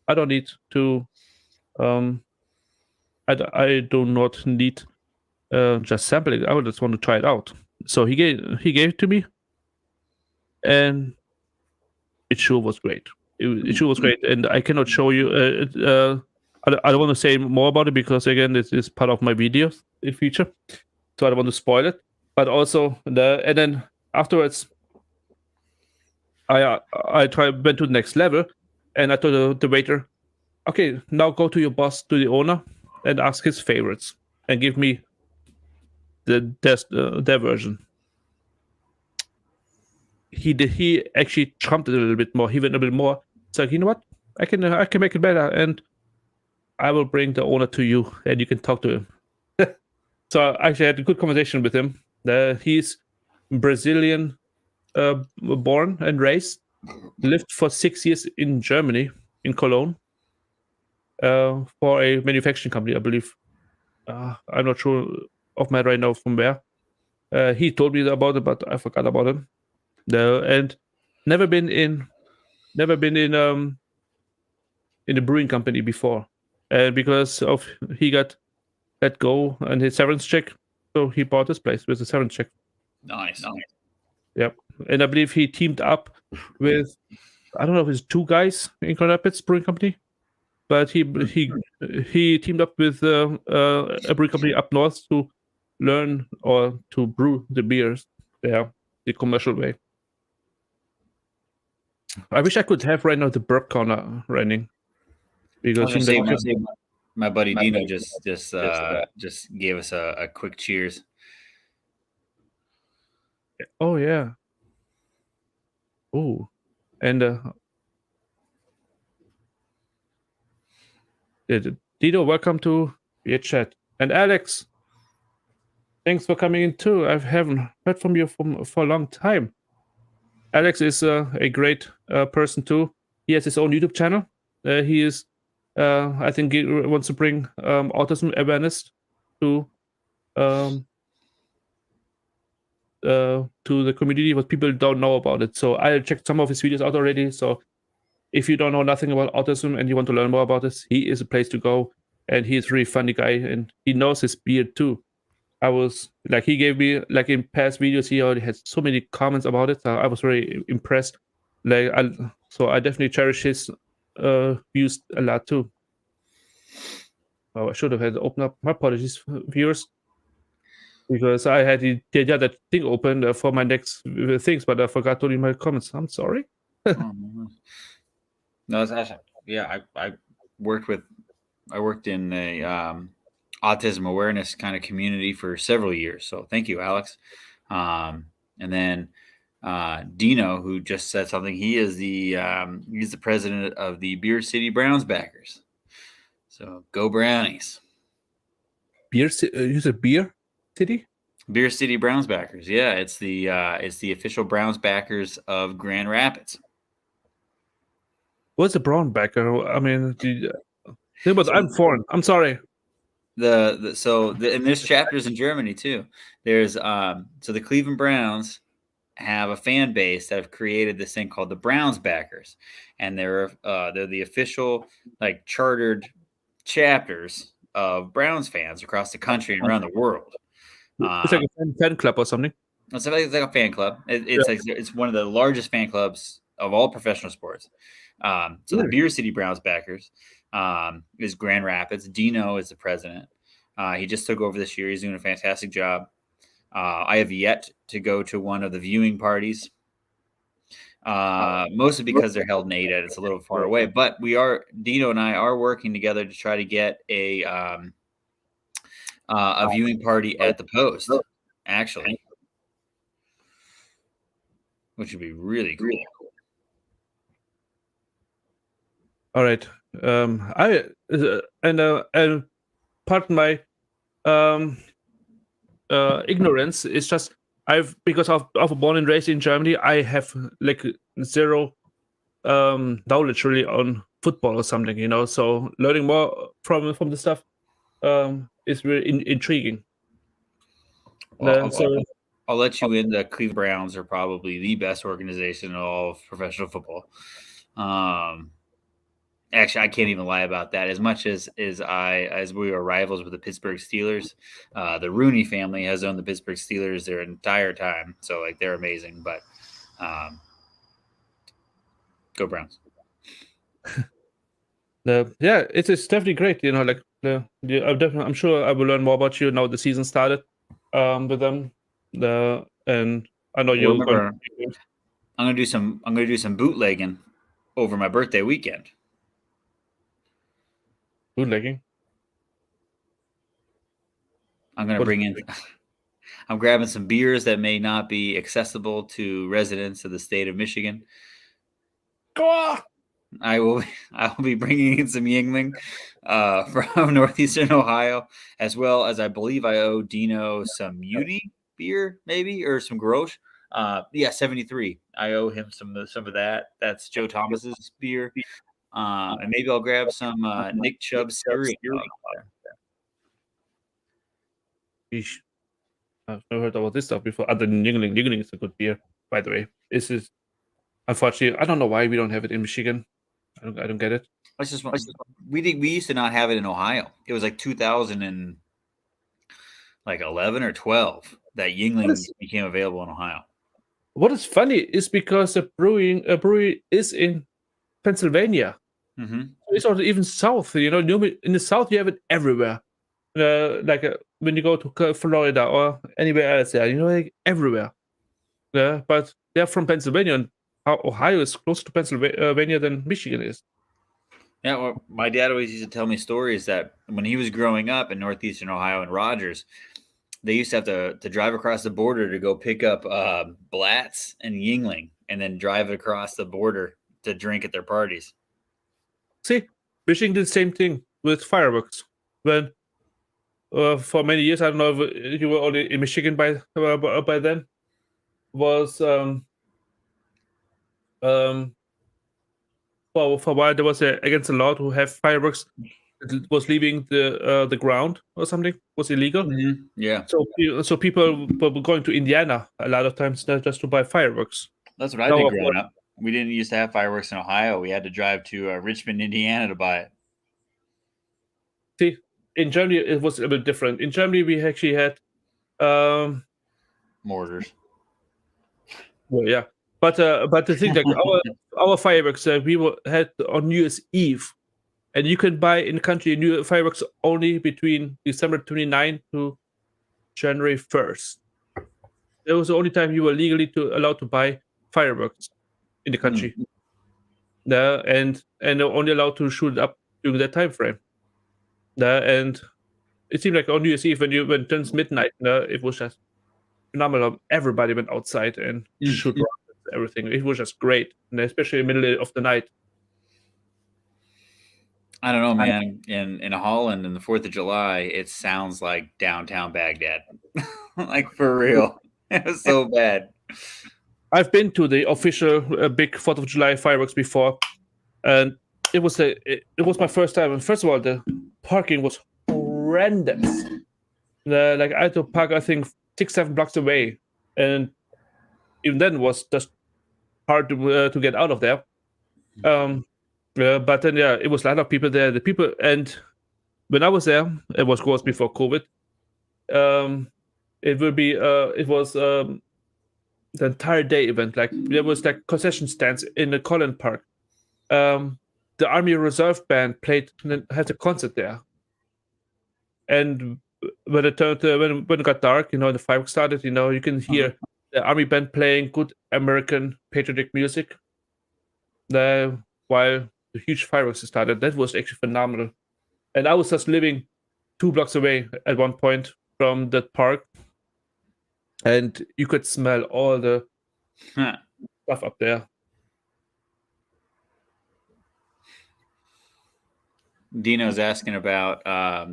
I don't need to. I do not need just sampling. I would just want to try it out. So he gave it to me, and it sure was great. It sure was great, and I cannot show you. I don't want to say more about it because again, this is part of my video in future, so I don't want to spoil it. But also and then afterwards, I went to the next level, And I told the waiter, okay, now go to your boss, to the owner, and ask his favorites, and give me their version. He actually trumped it a little bit more. He went a bit more. It's like, you know what? I can make it better, and I will bring the owner to you, and you can talk to him. So I actually had a good conversation with him. He's Brazilian, born and raised. Lived for 6 years in Germany, in Cologne, for a manufacturing company, I believe. I'm not sure off my head right now from where. He told me about it, but I forgot about it. And never been in a brewing company before, and because of he got let go and his severance check, so he bought this place with a severance check. Nice. Yep, and I believe he teamed up with, I don't know if it's 2 guys in Grand Rapids Brewing Company, but he teamed up with a brewing company up north to learn or to brew the beers there the commercial way. I wish I could have right now the burp corner running, because I was gonna say, my buddy Dino just gave us a quick cheers. Oh yeah. Oh, and Dino, welcome to your chat. And Alex, thanks for coming in too. I haven't heard from you for a long time. Alex is a great person too. He has his own YouTube channel. He is, I think, he wants to bring autism awareness to the community, but people don't know about it. So I checked some of his videos out already. So if you don't know nothing about autism and you want to learn more about this, he is a place to go. And he's a really funny guy, and he knows his beard too. I was like, he gave me, like, in past videos, he already had so many comments about it. So I was very impressed. So I definitely cherish his views a lot too. Oh, I should have had to open up. My apologies, viewers, because I had the that thing open for my next things, but I forgot to read my comments. I'm sorry. No, it's actually, yeah. I worked in a autism awareness kind of community for several years. So thank you, Alex. And then Dino, who just said something. He's the president of the Beer City Browns backers. So go Brownies. You said Beer City? Beer City Browns backers. Yeah, it's the official Browns backers of Grand Rapids. What's a brown backer? I mean, I'm foreign. I'm sorry. And there's chapters in Germany too. There's so the Cleveland Browns have a fan base that have created this thing called the Browns backers, and they're the official, like, chartered chapters of Browns fans across the country and around the world. It's like a fan club or something. It's like a fan club. It's one of the largest fan clubs of all professional sports. So the Beer City Browns backers is Grand Rapids. Dino is the president. He just took over this year. He's doing a fantastic job. I have yet to go to one of the viewing parties, mostly because they're held in Ada. It's a little far away, but Dino and I are working together to try to get a viewing party at the Post, actually, which would be really cool. All right. And pardon my ignorance. It's just because of born and raised in Germany, I have like zero knowledge really on football or something, you know. So learning more from the stuff is really intriguing. Well, I'll let you in. The Cleveland Browns are probably the best organization in all of professional football. Actually, I can't even lie about that. As much as we were rivals with the Pittsburgh Steelers, the Rooney family has owned the Pittsburgh Steelers their entire time. So, like, they're amazing. But go Browns. Yeah, it is definitely great. You know, like I'm sure I will learn more about you now. The season started with them. And I know you're. I'm gonna do some bootlegging over my birthday weekend. Bootlegging. I'm going to What- bring in. I'm grabbing some beers that may not be accessible to residents of the state of Michigan. Go! I will be bringing in some Yingling from northeastern Ohio, as well as I believe I owe Dino some Muni beer, maybe, or some Grosh. 73. I owe him some of that. That's Joe Thomas's beer. And maybe I'll grab some Nick Chubb's cereal. Yeesh. I've never heard about this stuff before. Other than Yingling. Yingling is a good beer, by the way. This is unfortunately, I don't know why we don't have it in Michigan. I don't get it. That's just we used to not have it in Ohio. It was like 2011 or 12 that Yingling became available in Ohio. What is funny is because a brewery is in Pennsylvania. Mm-hmm. It's also even south. You know, in the south you have it everywhere. When you go to Florida or anywhere else, you know, like everywhere. Yeah, but they're from Pennsylvania, and Ohio is closer to Pennsylvania than Michigan is. Yeah, well, my dad always used to tell me stories that when he was growing up in northeastern Ohio in Rogers, they used to have to drive across the border to go pick up Blatz and Yingling, and then drive across the border to drink at their parties. See, Michigan did the same thing with fireworks. When for many years, I don't know if you were only in Michigan by then, was for a while there was against the law to have fireworks that was leaving the ground or something, was illegal. Mm-hmm. Yeah. So people were going to Indiana a lot of times just to buy fireworks. That's what I did growing up. We didn't used to have fireworks in Ohio. We had to drive to Richmond, Indiana to buy it. See, in Germany it was a bit different. In Germany we actually had mortars. Well, yeah, but the thing like our fireworks we had on New Year's Eve, and you can buy in the country new fireworks only between December 29th to January 1st. That was the only time you were legally allowed to buy fireworks in the country. And only allowed to shoot it up during that time frame. And it seemed like on New Year's Eve when it turns midnight, it was just phenomenal. Everybody went outside and shoot rockets, everything. It was just great, and especially in the middle of the night. I don't know, man. In Holland, in the 4th of July, it sounds like downtown Baghdad. Like, for real. It was so bad. I've been to the official big 4th of July fireworks before, and it was my first time. And first of all, the parking was horrendous. I had to park, I think, 6-7 blocks away, and even then was just hard to get out of there. But then it was a lot of people there. The people, and when I was there, it was of course before COVID. It was the entire day event. Like there was like concession stands in the Collin Park. The Army Reserve Band had a concert there, and when it got dark, the fireworks started. You can hear the Army band playing good American patriotic music. While the huge fireworks started, that was actually phenomenal. And I was just living 2 blocks away at one point from that park, and you could smell all the stuff up there. Dino's asking about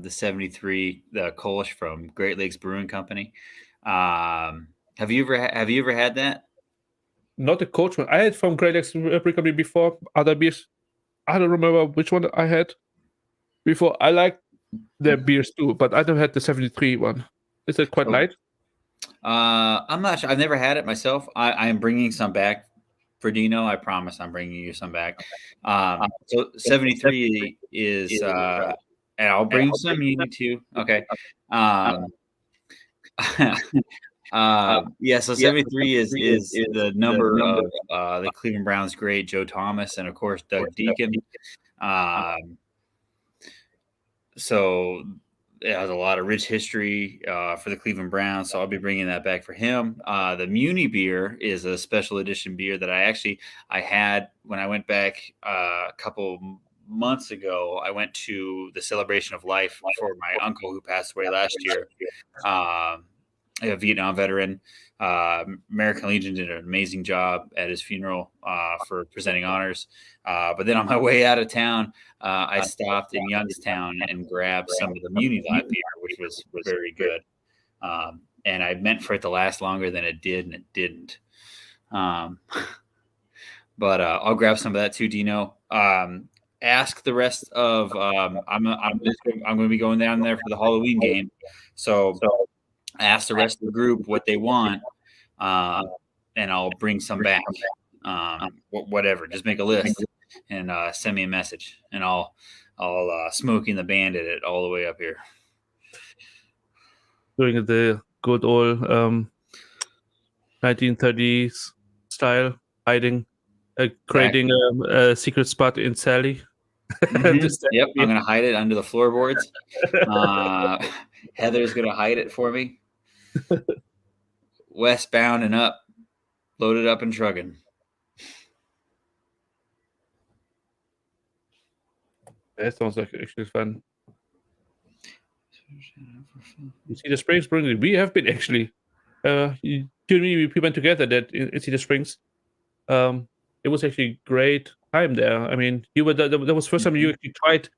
the 73, the Kolsch from Great Lakes Brewing Company. Have you ever had that? Not the Coach one. I had from Great Lakes Brewing Company before. Other beers, I don't remember which one I had before. I like their beers too, but I don't had the 73 one. Is it quite light? I'm not sure. I've never had it myself. I am bringing some back for Dino. I promise I'm bringing you some back. So 73 is, and I'll bring some you too. Okay. So 73 is the number of the Cleveland Browns great Joe Thomas and of course Doug Deacon. So it has a lot of rich history for the Cleveland Browns, so I'll be bringing that back for him. The Muni beer is a special edition beer that I had when I went back a couple months ago. I went to the celebration of life for my uncle who passed away last year, a Vietnam veteran. American Legion did an amazing job at his funeral for presenting honors. But then on my way out of town, I stopped in Youngstown and grabbed some of the Muni Live beer, which was very good. And I meant for it to last longer than it did, and it didn't. But I'll grab some of that too, Dino. Ask the rest of. I'm going to be going down there for the Halloween game, so ask the rest of the group what they want, and I'll bring some back. Whatever, just make a list and send me a message, and I'll Smoking the Bandit it all the way up here. Doing the good old 1930s style, hiding, creating a secret spot in Sally. Yep, I'm gonna hide it under the floorboards. Heather's gonna hide it for me. Westbound and up, loaded up and trucking. That sounds like actually fun. You see the Springs Brewing. We have been actually. We went together that in Cedar Springs. It was actually great time there. I mean, you were that was the first time you actually tried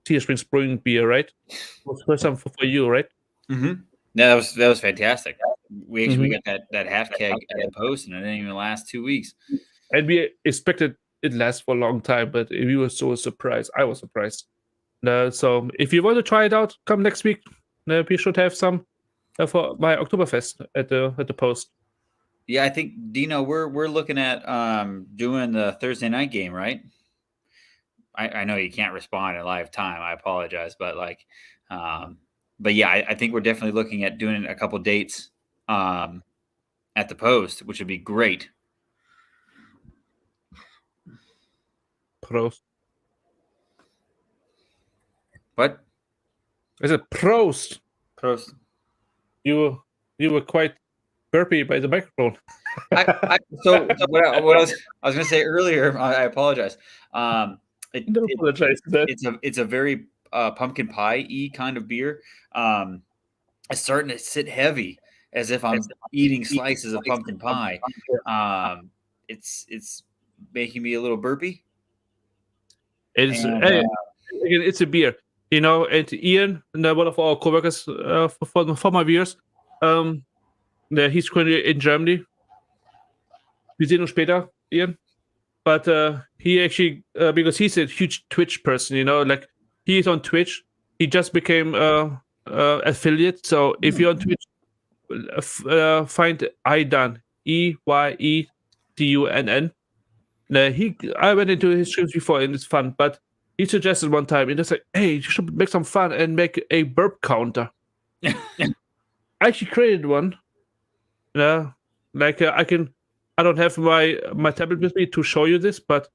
Cedar Springs Brewing beer, right? It was the first time for you, right? Mm-hmm. Yeah, that was fantastic. We actually got that half keg at the post, and it didn't even last 2 weeks. And we expected it lasts for a long time, but we were so surprised. I was surprised. So if you want to try it out, come next week. We should have some for my Oktoberfest at the post. Yeah, I think Dino, we're looking at doing the Thursday night game, right? I know you can't respond in live time. I apologize, but yeah, I think we're definitely looking at doing a couple dates at the post, which would be great. Prost. What? I said Prost. Prost. You were quite burpy by the microphone. So what I was going to say earlier, I apologize. It's a very pumpkin pie-y kind of beer. It's starting to sit heavy, as if I'm eating slices of pumpkin pie. It's making me a little burpy. It's a beer, you know. And Ian, one of our coworkers for my viewers, he's currently in Germany. Wir sehen uns später, Ian. But he actually, because he's a huge Twitch person, you know, like he's on Twitch. He just became affiliate. So if you're on Twitch, find Eyedun, EYEDUNN. I went into his streams before and it's fun, but he suggested one time, and it's like, hey, you should make some fun and make a burp counter. I actually created one. I don't have my tablet with me to show you this, but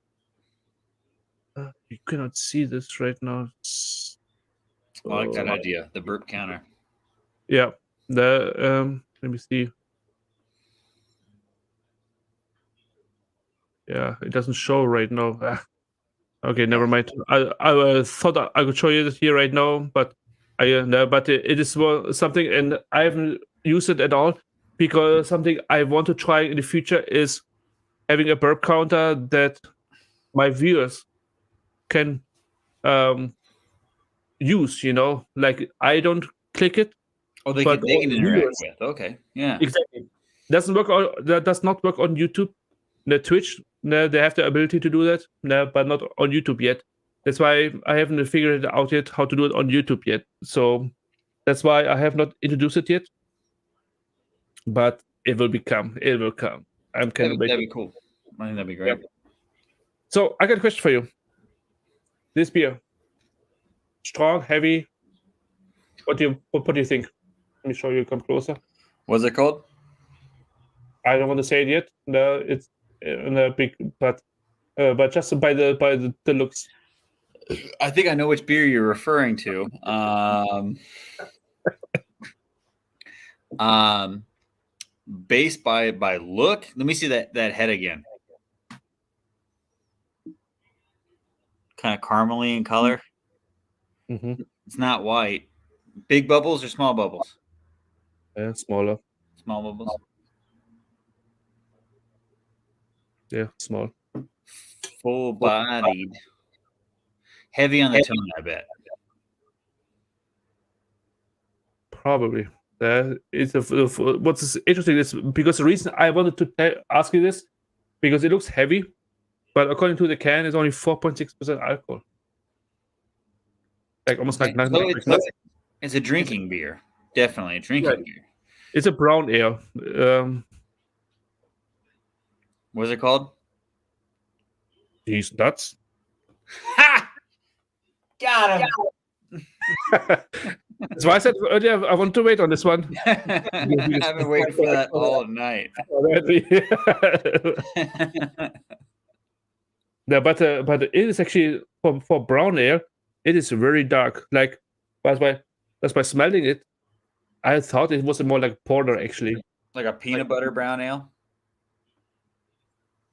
you cannot see this right now. I like that idea, the burp counter. Yeah. Let me see. Yeah, it doesn't show right now. Okay, never mind. I thought I could show you this here right now, but it is something, and I haven't used it at all, because something I want to try in the future is having a burp counter that my viewers can use, you know, like I don't click it. Oh, they can interact with. Okay, yeah, exactly. That does not work on YouTube. The Twitch, they have the ability to do that, but not on YouTube yet. That's why I haven't figured it out yet how to do it on YouTube yet. So that's why I have not introduced it yet. But it will come. It will come. I'm kind of waiting. That'd be cool. I think that'd be great. Yeah. So I got a question for you. This beer, strong, heavy. What do you think? Let me show you. Come closer. What's it called? I don't want to say it yet. No, it's big, but just by the looks. I think I know which beer you're referring to. Based by look, let me see that head again. Kind of caramely in color. Mm-hmm. It's not white. Big bubbles or small bubbles? Yeah, smaller. Small bubbles. Yeah, small. Full bodied. Heavy on the tone, I bet. Probably. What's interesting is because the reason I wanted to ask you this, because it looks heavy, but according to the can, it's only 4.6% alcohol. Like almost like So nothing. it's a drinking beer. Definitely a drinking beer. It's a brown ale. What's it called? These nuts. Ha! Got him. That's why I said earlier I want to wait on this one. I've been waiting for that all night. Yeah, but it is actually for brown ale. It is very dark. Like that's by smelling it, I thought it was more like porter actually. Like a peanut butter brown ale.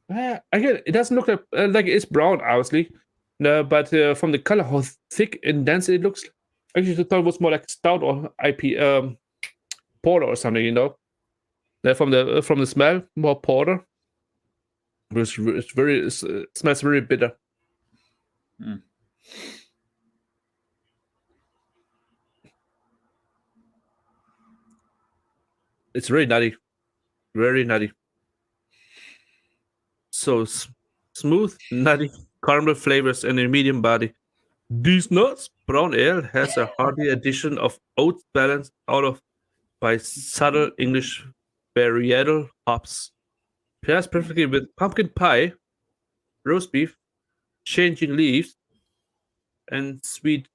Again, it doesn't look like it's brown, obviously. No, but from the color, how thick and dense it looks. Actually, I thought it was more like stout or IP porter or something. From the smell, more porter. It smells very bitter. Hmm. It's very nutty, very nutty. So smooth, nutty, caramel flavors and a medium body. These nuts brown ale has a hearty addition of oats balanced out of by subtle English varietal hops. Pairs perfectly with pumpkin pie, roast beef, changing leaves, and sweet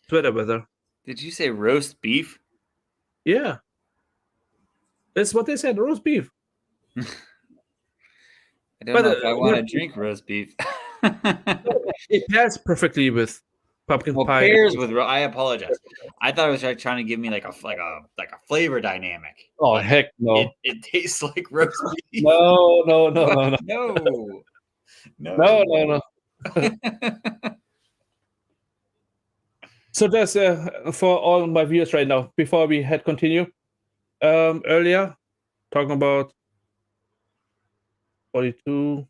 sweater weather. Did you say roast beef? Yeah. That's what they said, roast beef. I don't know if I want to drink roast beef. It pairs perfectly with pumpkin pie. Pairs with. I apologize. I thought it was trying to give me like a flavor dynamic. Oh Like, heck no! It tastes like roast beef. No. No. So that's for all my viewers right now. Before we had continue, earlier talking about 42,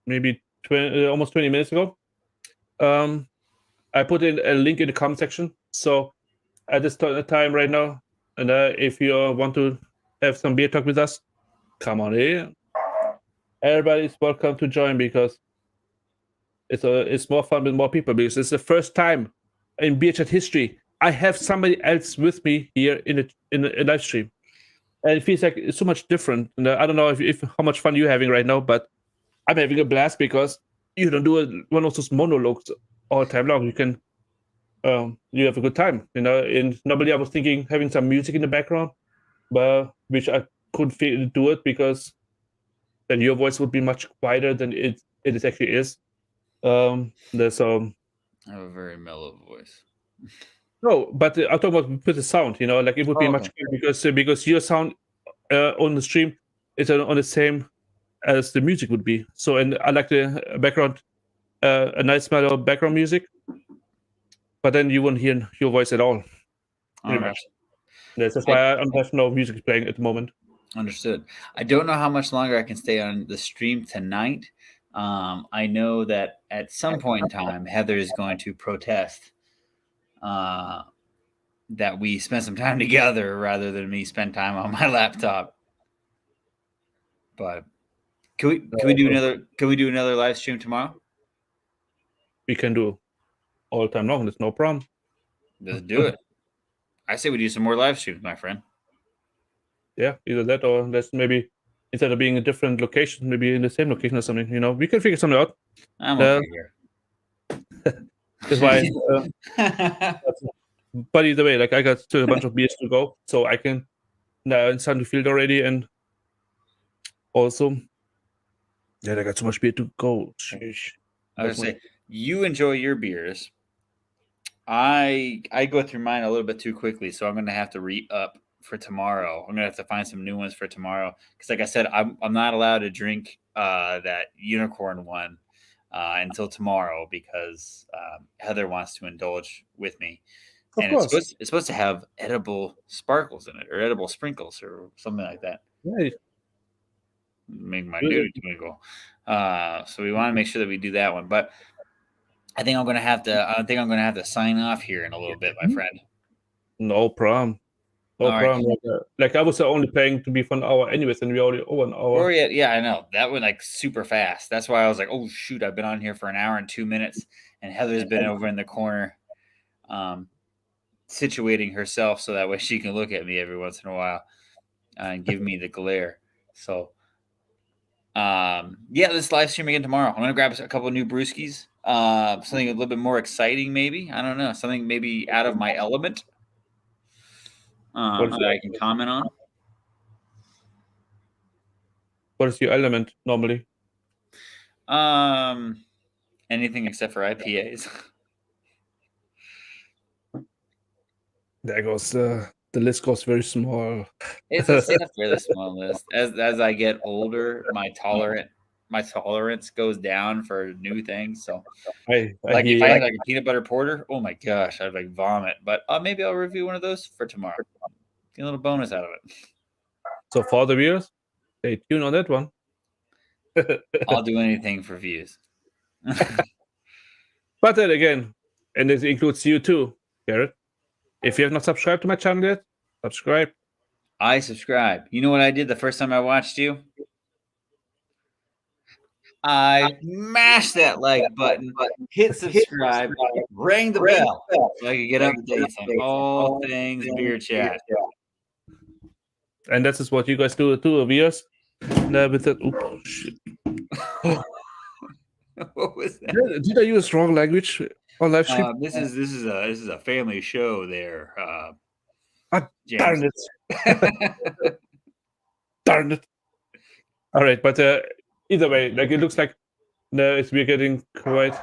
maybe 20, almost 20 minutes ago. I put in a link in the comment section. So at this time right now, and if you want to have some beer talk with us, come on in. Everybody's welcome to join because it's more fun with more people, because it's the first time in beer chat history I have somebody else with me here in a live stream, and it feels like it's so much different. And I don't know if how much fun you're having right now, but I'm having a blast because you don't do one of those monologues all time long. You can you have a good time, and normally I was thinking having some music in the background, but which I couldn't do it because then your voice would be much quieter than it actually is. I have a very mellow voice. No, but I'm talking about with the sound. Like it would be much better because your sound on the stream is on the same as the music would be. So, and I like the background, a nice mellow background music, but then you won't hear your voice at all. Pretty much. That's why I have no music playing at the moment. Understood. I don't know how much longer I can stay on the stream tonight. I know that at some point in time, Heather is going to protest that we spend some time together rather than me spend time on my laptop. But can we do another live stream tomorrow? We can do all time long. There's no problem. Let's do it. I say we do some more live streams, my friend. Yeah, either that or let's maybe instead of being in different locations, maybe in the same location or something. We can figure something out. I'm okay here. That's why. But either way, like I got still a bunch of beers to go, so I can now in Sunday Field already, and also, I got so much beer to go. Sheesh. I was gonna say you enjoy your beers. I go through mine a little bit too quickly, so I'm gonna have to re-up for tomorrow. I'm gonna have to find some new ones for tomorrow because, like I said, I'm not allowed to drink that unicorn one until tomorrow because Heather wants to indulge with me, Of and course. it's supposed to have edible sparkles in it or edible sprinkles or something like that. Yeah, Make my Really? dude twinkle. So we want to make sure that we do that one, but I think I'm gonna have to sign off here in a little bit, my friend. no problem. No All right. problem. Like I was only paying to be for an hour anyways, and we already over an hour. Or yeah, I know that went like super fast. That's why I was like, oh shoot, I've been on here for an hour and 2 minutes, and Heather's been over in the corner, situating herself so that way she can look at me every once in a while and give me the glare. So, yeah, let's live stream again tomorrow. I'm gonna grab a couple of new brewskis, something a little bit more exciting, maybe. I don't know, something maybe out of my element that I can comment on. What is your element normally? Anything except for IPAs. There goes the list goes very small. It's a fairly small list. As I get older, my tolerance goes down for new things. So, I like hear if I ya. had like a peanut butter porter, oh my gosh, I'd like vomit. But maybe I'll review one of those for tomorrow. Get a little bonus out of it. So for the viewers, stay tuned on that one. I'll do anything for views. But then again, and this includes you too, Garrett. If you have not subscribed to my channel yet, subscribe. I subscribe. You know what I did the first time I watched you? I mashed that like button, hit subscribe, rang the bell so I could get updates on all things beer chat. And this is what you guys do too, viewers. With that, oops, shit. What was that? Did I use wrong language on live stream? This is a family show there. Darn it! Darn it! All right, but either way, like it looks like we're getting quite.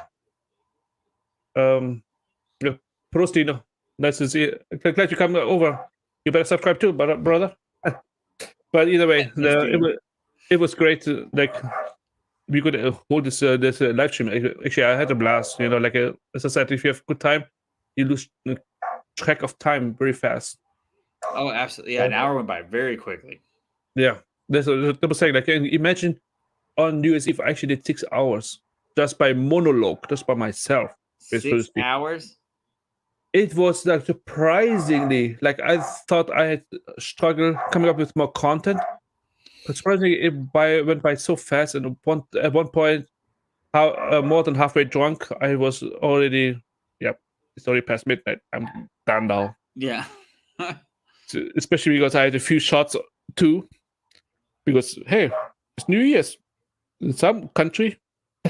Prostino, nice to see you. Glad you come over. You better subscribe too, brother. But either way, it was great. Like we could hold this live stream. Actually, I had a blast. You know, like as I said, if you have good time, you lose track of time very fast. Oh, absolutely! Yeah, an hour went by very quickly. Yeah, that's what I was saying. Like, imagine on New Year's Eve, I actually did 6 hours just by monologue, just by myself. 6 hours. It was like surprisingly, like I thought I had struggled coming up with more content. But surprisingly, it went by so fast. And at one point, more than halfway drunk, I was already, it's already past midnight. I'm done now. Yeah. Especially because I had a few shots too. Because hey, it's New Year's in some country.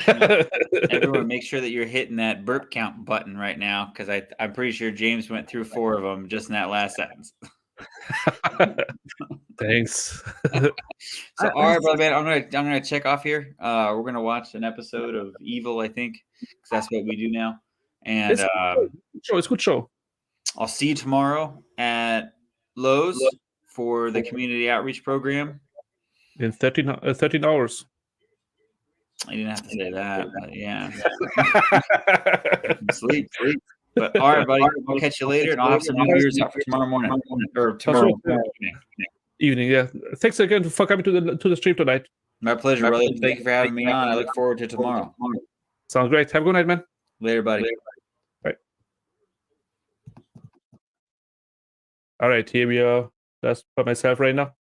Everyone, make sure that you're hitting that burp count button right now, because I'm pretty sure James went through 4 of them just in that last sentence. Thanks. So, all right, brother, man, I'm gonna check off here. We're gonna watch an episode of Evil, I think, because that's what we do now. And it's a good show. I'll see you tomorrow at Lowe's for the community outreach program in 13 hours. I didn't have to say that, but yeah. Sleep. But all right, buddy. I'll catch you later, and I'll have some new beers out for tomorrow morning or tomorrow evening. Yeah. Thanks again for coming to the stream tonight. My pleasure, brother. Thank you for having me on. I look forward to tomorrow. Sounds great. Have a good night, man. Later, buddy. Bye. All right, here we are. That's by myself right now.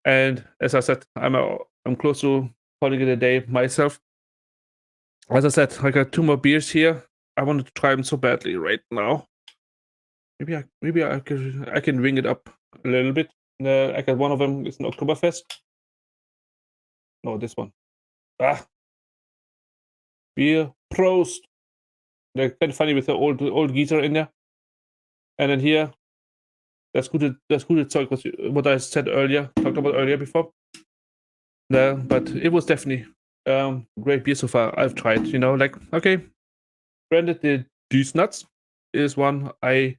And as I said, I'm close to calling it a day myself. As I said, I got 2 more beers here. I wanted to try them so badly right now. Maybe I can wing it up a little bit. I got one of them. It's an Oktoberfest. No, this one. Beer Prost. They're kind of funny with the old geezer in there. And then here, that's good Zeug, what I said earlier, talked about earlier before. But it was definitely great beer so far I've tried. Like, okay, granted, these nuts is one I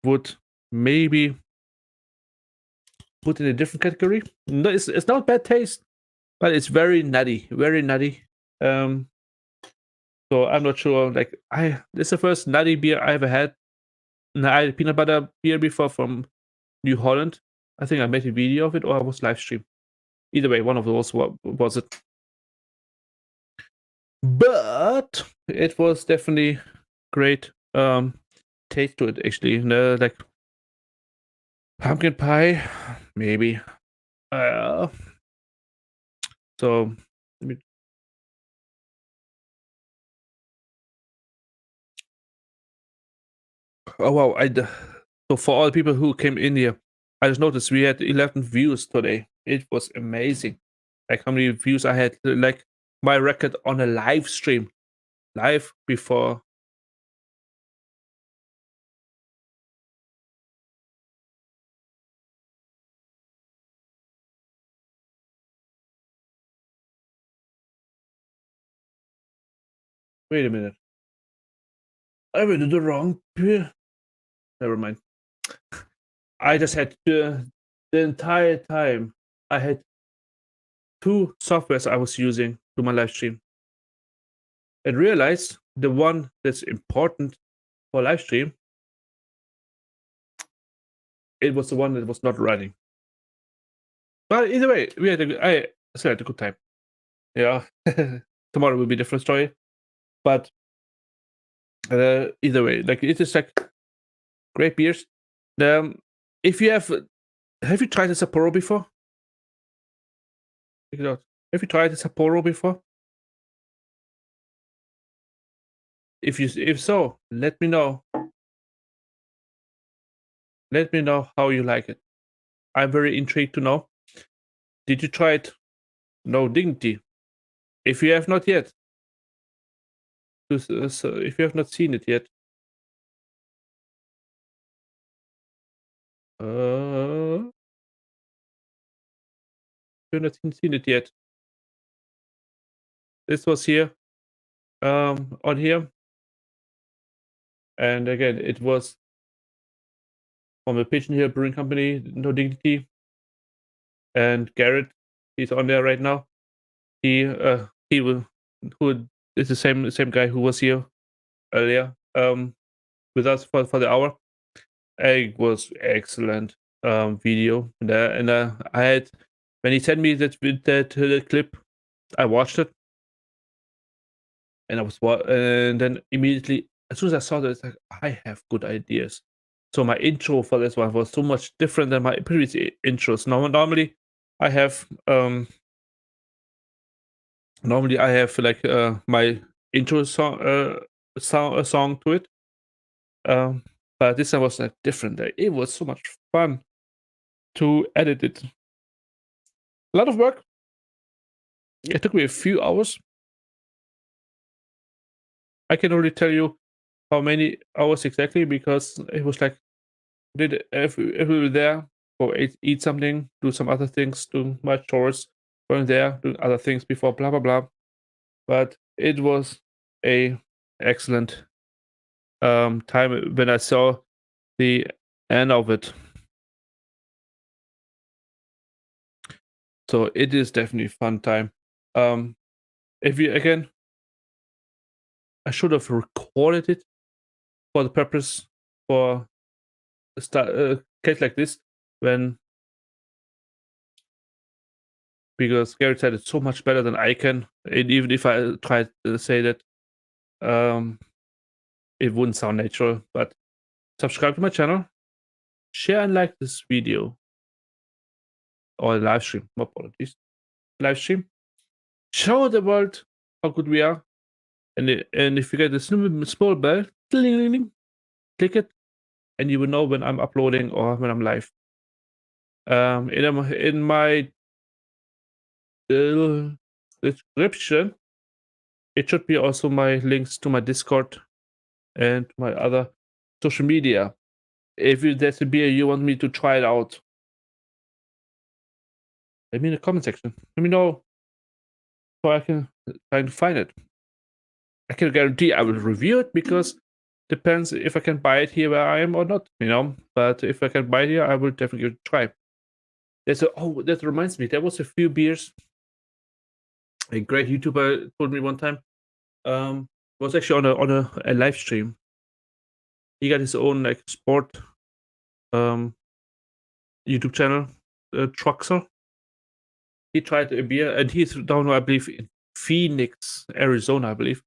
would maybe put in a different category. No, it's not bad taste, but it's very nutty, very nutty. So I'm not sure. Like, this is the first nutty beer I ever had. I had peanut butter beer before from New Holland. I think I made a video of it, or I was live stream. Either way, one of those was it. But it was definitely great taste to it, actually. Like pumpkin pie, maybe. So let me. Oh wow! So for all the people who came in here, I just noticed we had 11 views today. It was amazing. Like how many views I had, like my record on a live stream, live before. Wait a minute. I went to the wrong beer. Never mind. I just had the entire time I had two softwares I was using to my live stream, and realized the one that's important for live stream, it was the one that was not running. But either way, I still had a good time. Yeah, tomorrow will be a different story. But either way, like it is like great beers. If you have you tried the Sapporo before? Check it out. Have you tried the Sapporo before? If so, let me know. Let me know how you like it. I'm very intrigued to know. Did you try it? No Dignity. If you have not yet, so if you have not seen it yet, if you have not seen it yet, this was here, on here, and again, it was from the Pigeon Hill Brewing Company, No Dignity, and Garrett, he's on there right now. He will, who is the same guy who was here earlier, with us for the hour. It was excellent video there, and I had when he sent me that clip, I watched it, and and then immediately as soon as I saw that, it's like I have good ideas. So my intro for this one was so much different than my previous intros. Normally, I have like my intro song to it. But this one was like different. It was so much fun to edit it. A lot of work. It took me a few hours. I can already tell you how many hours exactly, because it was like did every there, go eat something, do some other things, do my chores, going there, do other things before blah blah blah. But it was a excellent time when I saw the end of it. So it is definitely fun time. If you again, I should have recorded it for the purpose for a case like this, because Garrett said it's so much better than I can. And even if I try to say that, it wouldn't sound natural. But subscribe to my channel, share and like this video or live stream. Apologies, live stream. Show the world how good we are, and if you get this small bell, click it, and you will know when I'm uploading or when I'm live. In my description, it should be also my links to my Discord and my other social media. If there's a beer you want me to try it out, let me in the comment section. Let me know. so I can try to find it. I can guarantee I will review it because depends if I can buy it here where I am or not, you know. But if I can buy it here, I will definitely give it a try. That reminds me, there was a few beers. A great YouTuber told me one time. Was actually on a live stream. He got his own like sport YouTube channel, Truxel. He tried a beer, and he's down, I believe, in Phoenix, Arizona, I believe.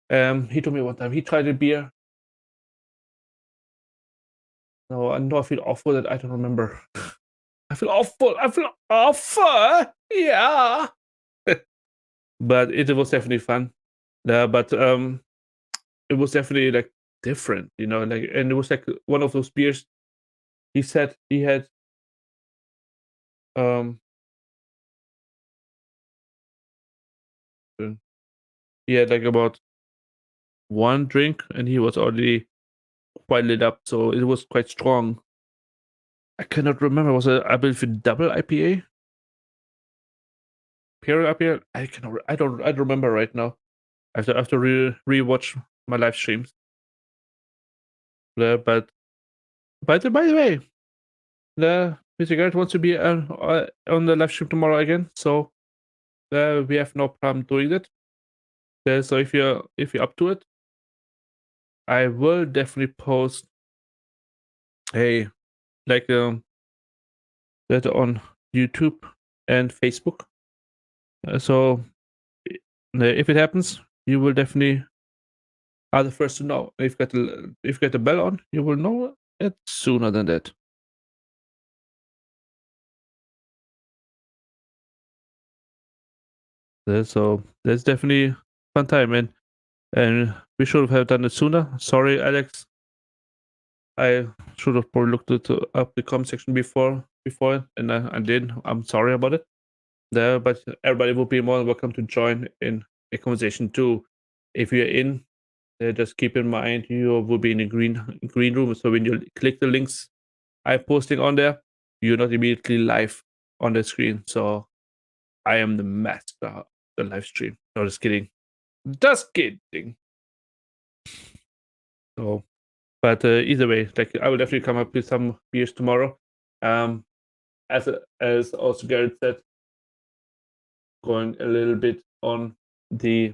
He told me one time he tried a beer. No, I know I feel awful that I don't remember. I feel awful. I feel awful. Yeah. But it was definitely fun. But it was definitely like different, you know, like, and it was like one of those beers. He said he had he had like about one drink, and he was already quite lit up, so it was quite strong. I cannot remember. Was it, I believe, a double IPA? Imperial IPA? I don't remember right now. I have to rewatch my live streams. But by the way, Mr. Garrett wants to be on the live stream tomorrow again, so we have no problem doing that. So if you're up to it, I will definitely post that on YouTube and Facebook. So if it happens, you will definitely are the first to know. If you get the bell on, you will know it sooner than that. So that's definitely fun time, and we should have done it sooner. Sorry, Alex. I should have probably looked up the comment section before, and I didn't. I'm sorry about it. But everybody will be more than welcome to join in a conversation too. If you're in, just keep in mind you will be in a green room. So when you click the links I'm posting on there, you're not immediately live on the screen. So I am the master of the live stream. No, just kidding. Just kidding. So, but either way, like I will definitely come up with some beers tomorrow. As also Garrett said, going a little bit on the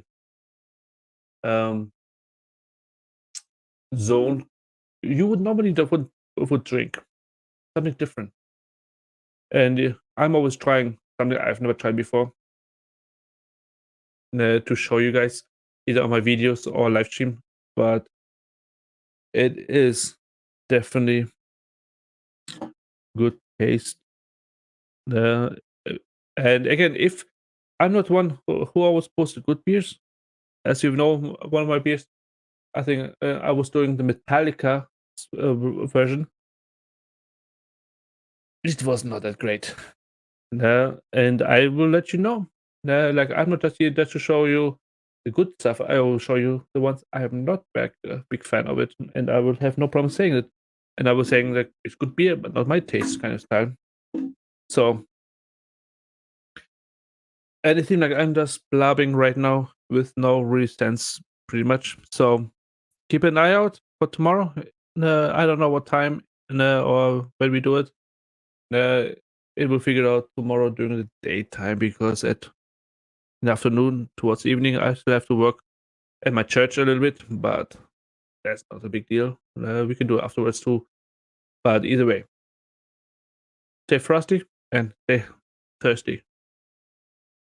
zone you would normally would drink something different, and I'm always trying something I've never tried before to show you guys either on my videos or live stream, but it is definitely good taste. And again, if I'm not one who always posts good beers, as you know, one of my beers, I think I was doing the Metallica version. It was not that great. And I will let you know. Like I'm not just here just to show you the good stuff. I will show you the ones I am not a big fan of it, and I will have no problem saying it. And I was saying that it's good beer, but not my taste kind of style. So anything like I'm just blabbing right now with no real sense, pretty much. So keep an eye out for tomorrow. I don't know what time or when we do it. It will figure out tomorrow during the daytime because in the afternoon towards evening I still have to work at my church a little bit, but that's not a big deal. We can do it afterwards too. But either way, stay frosty and stay thirsty.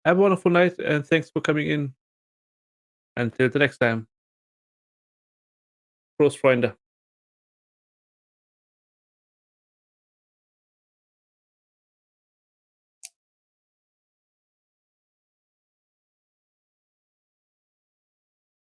Have a wonderful night and thanks for coming in. Until the next time. Prost, Freunde.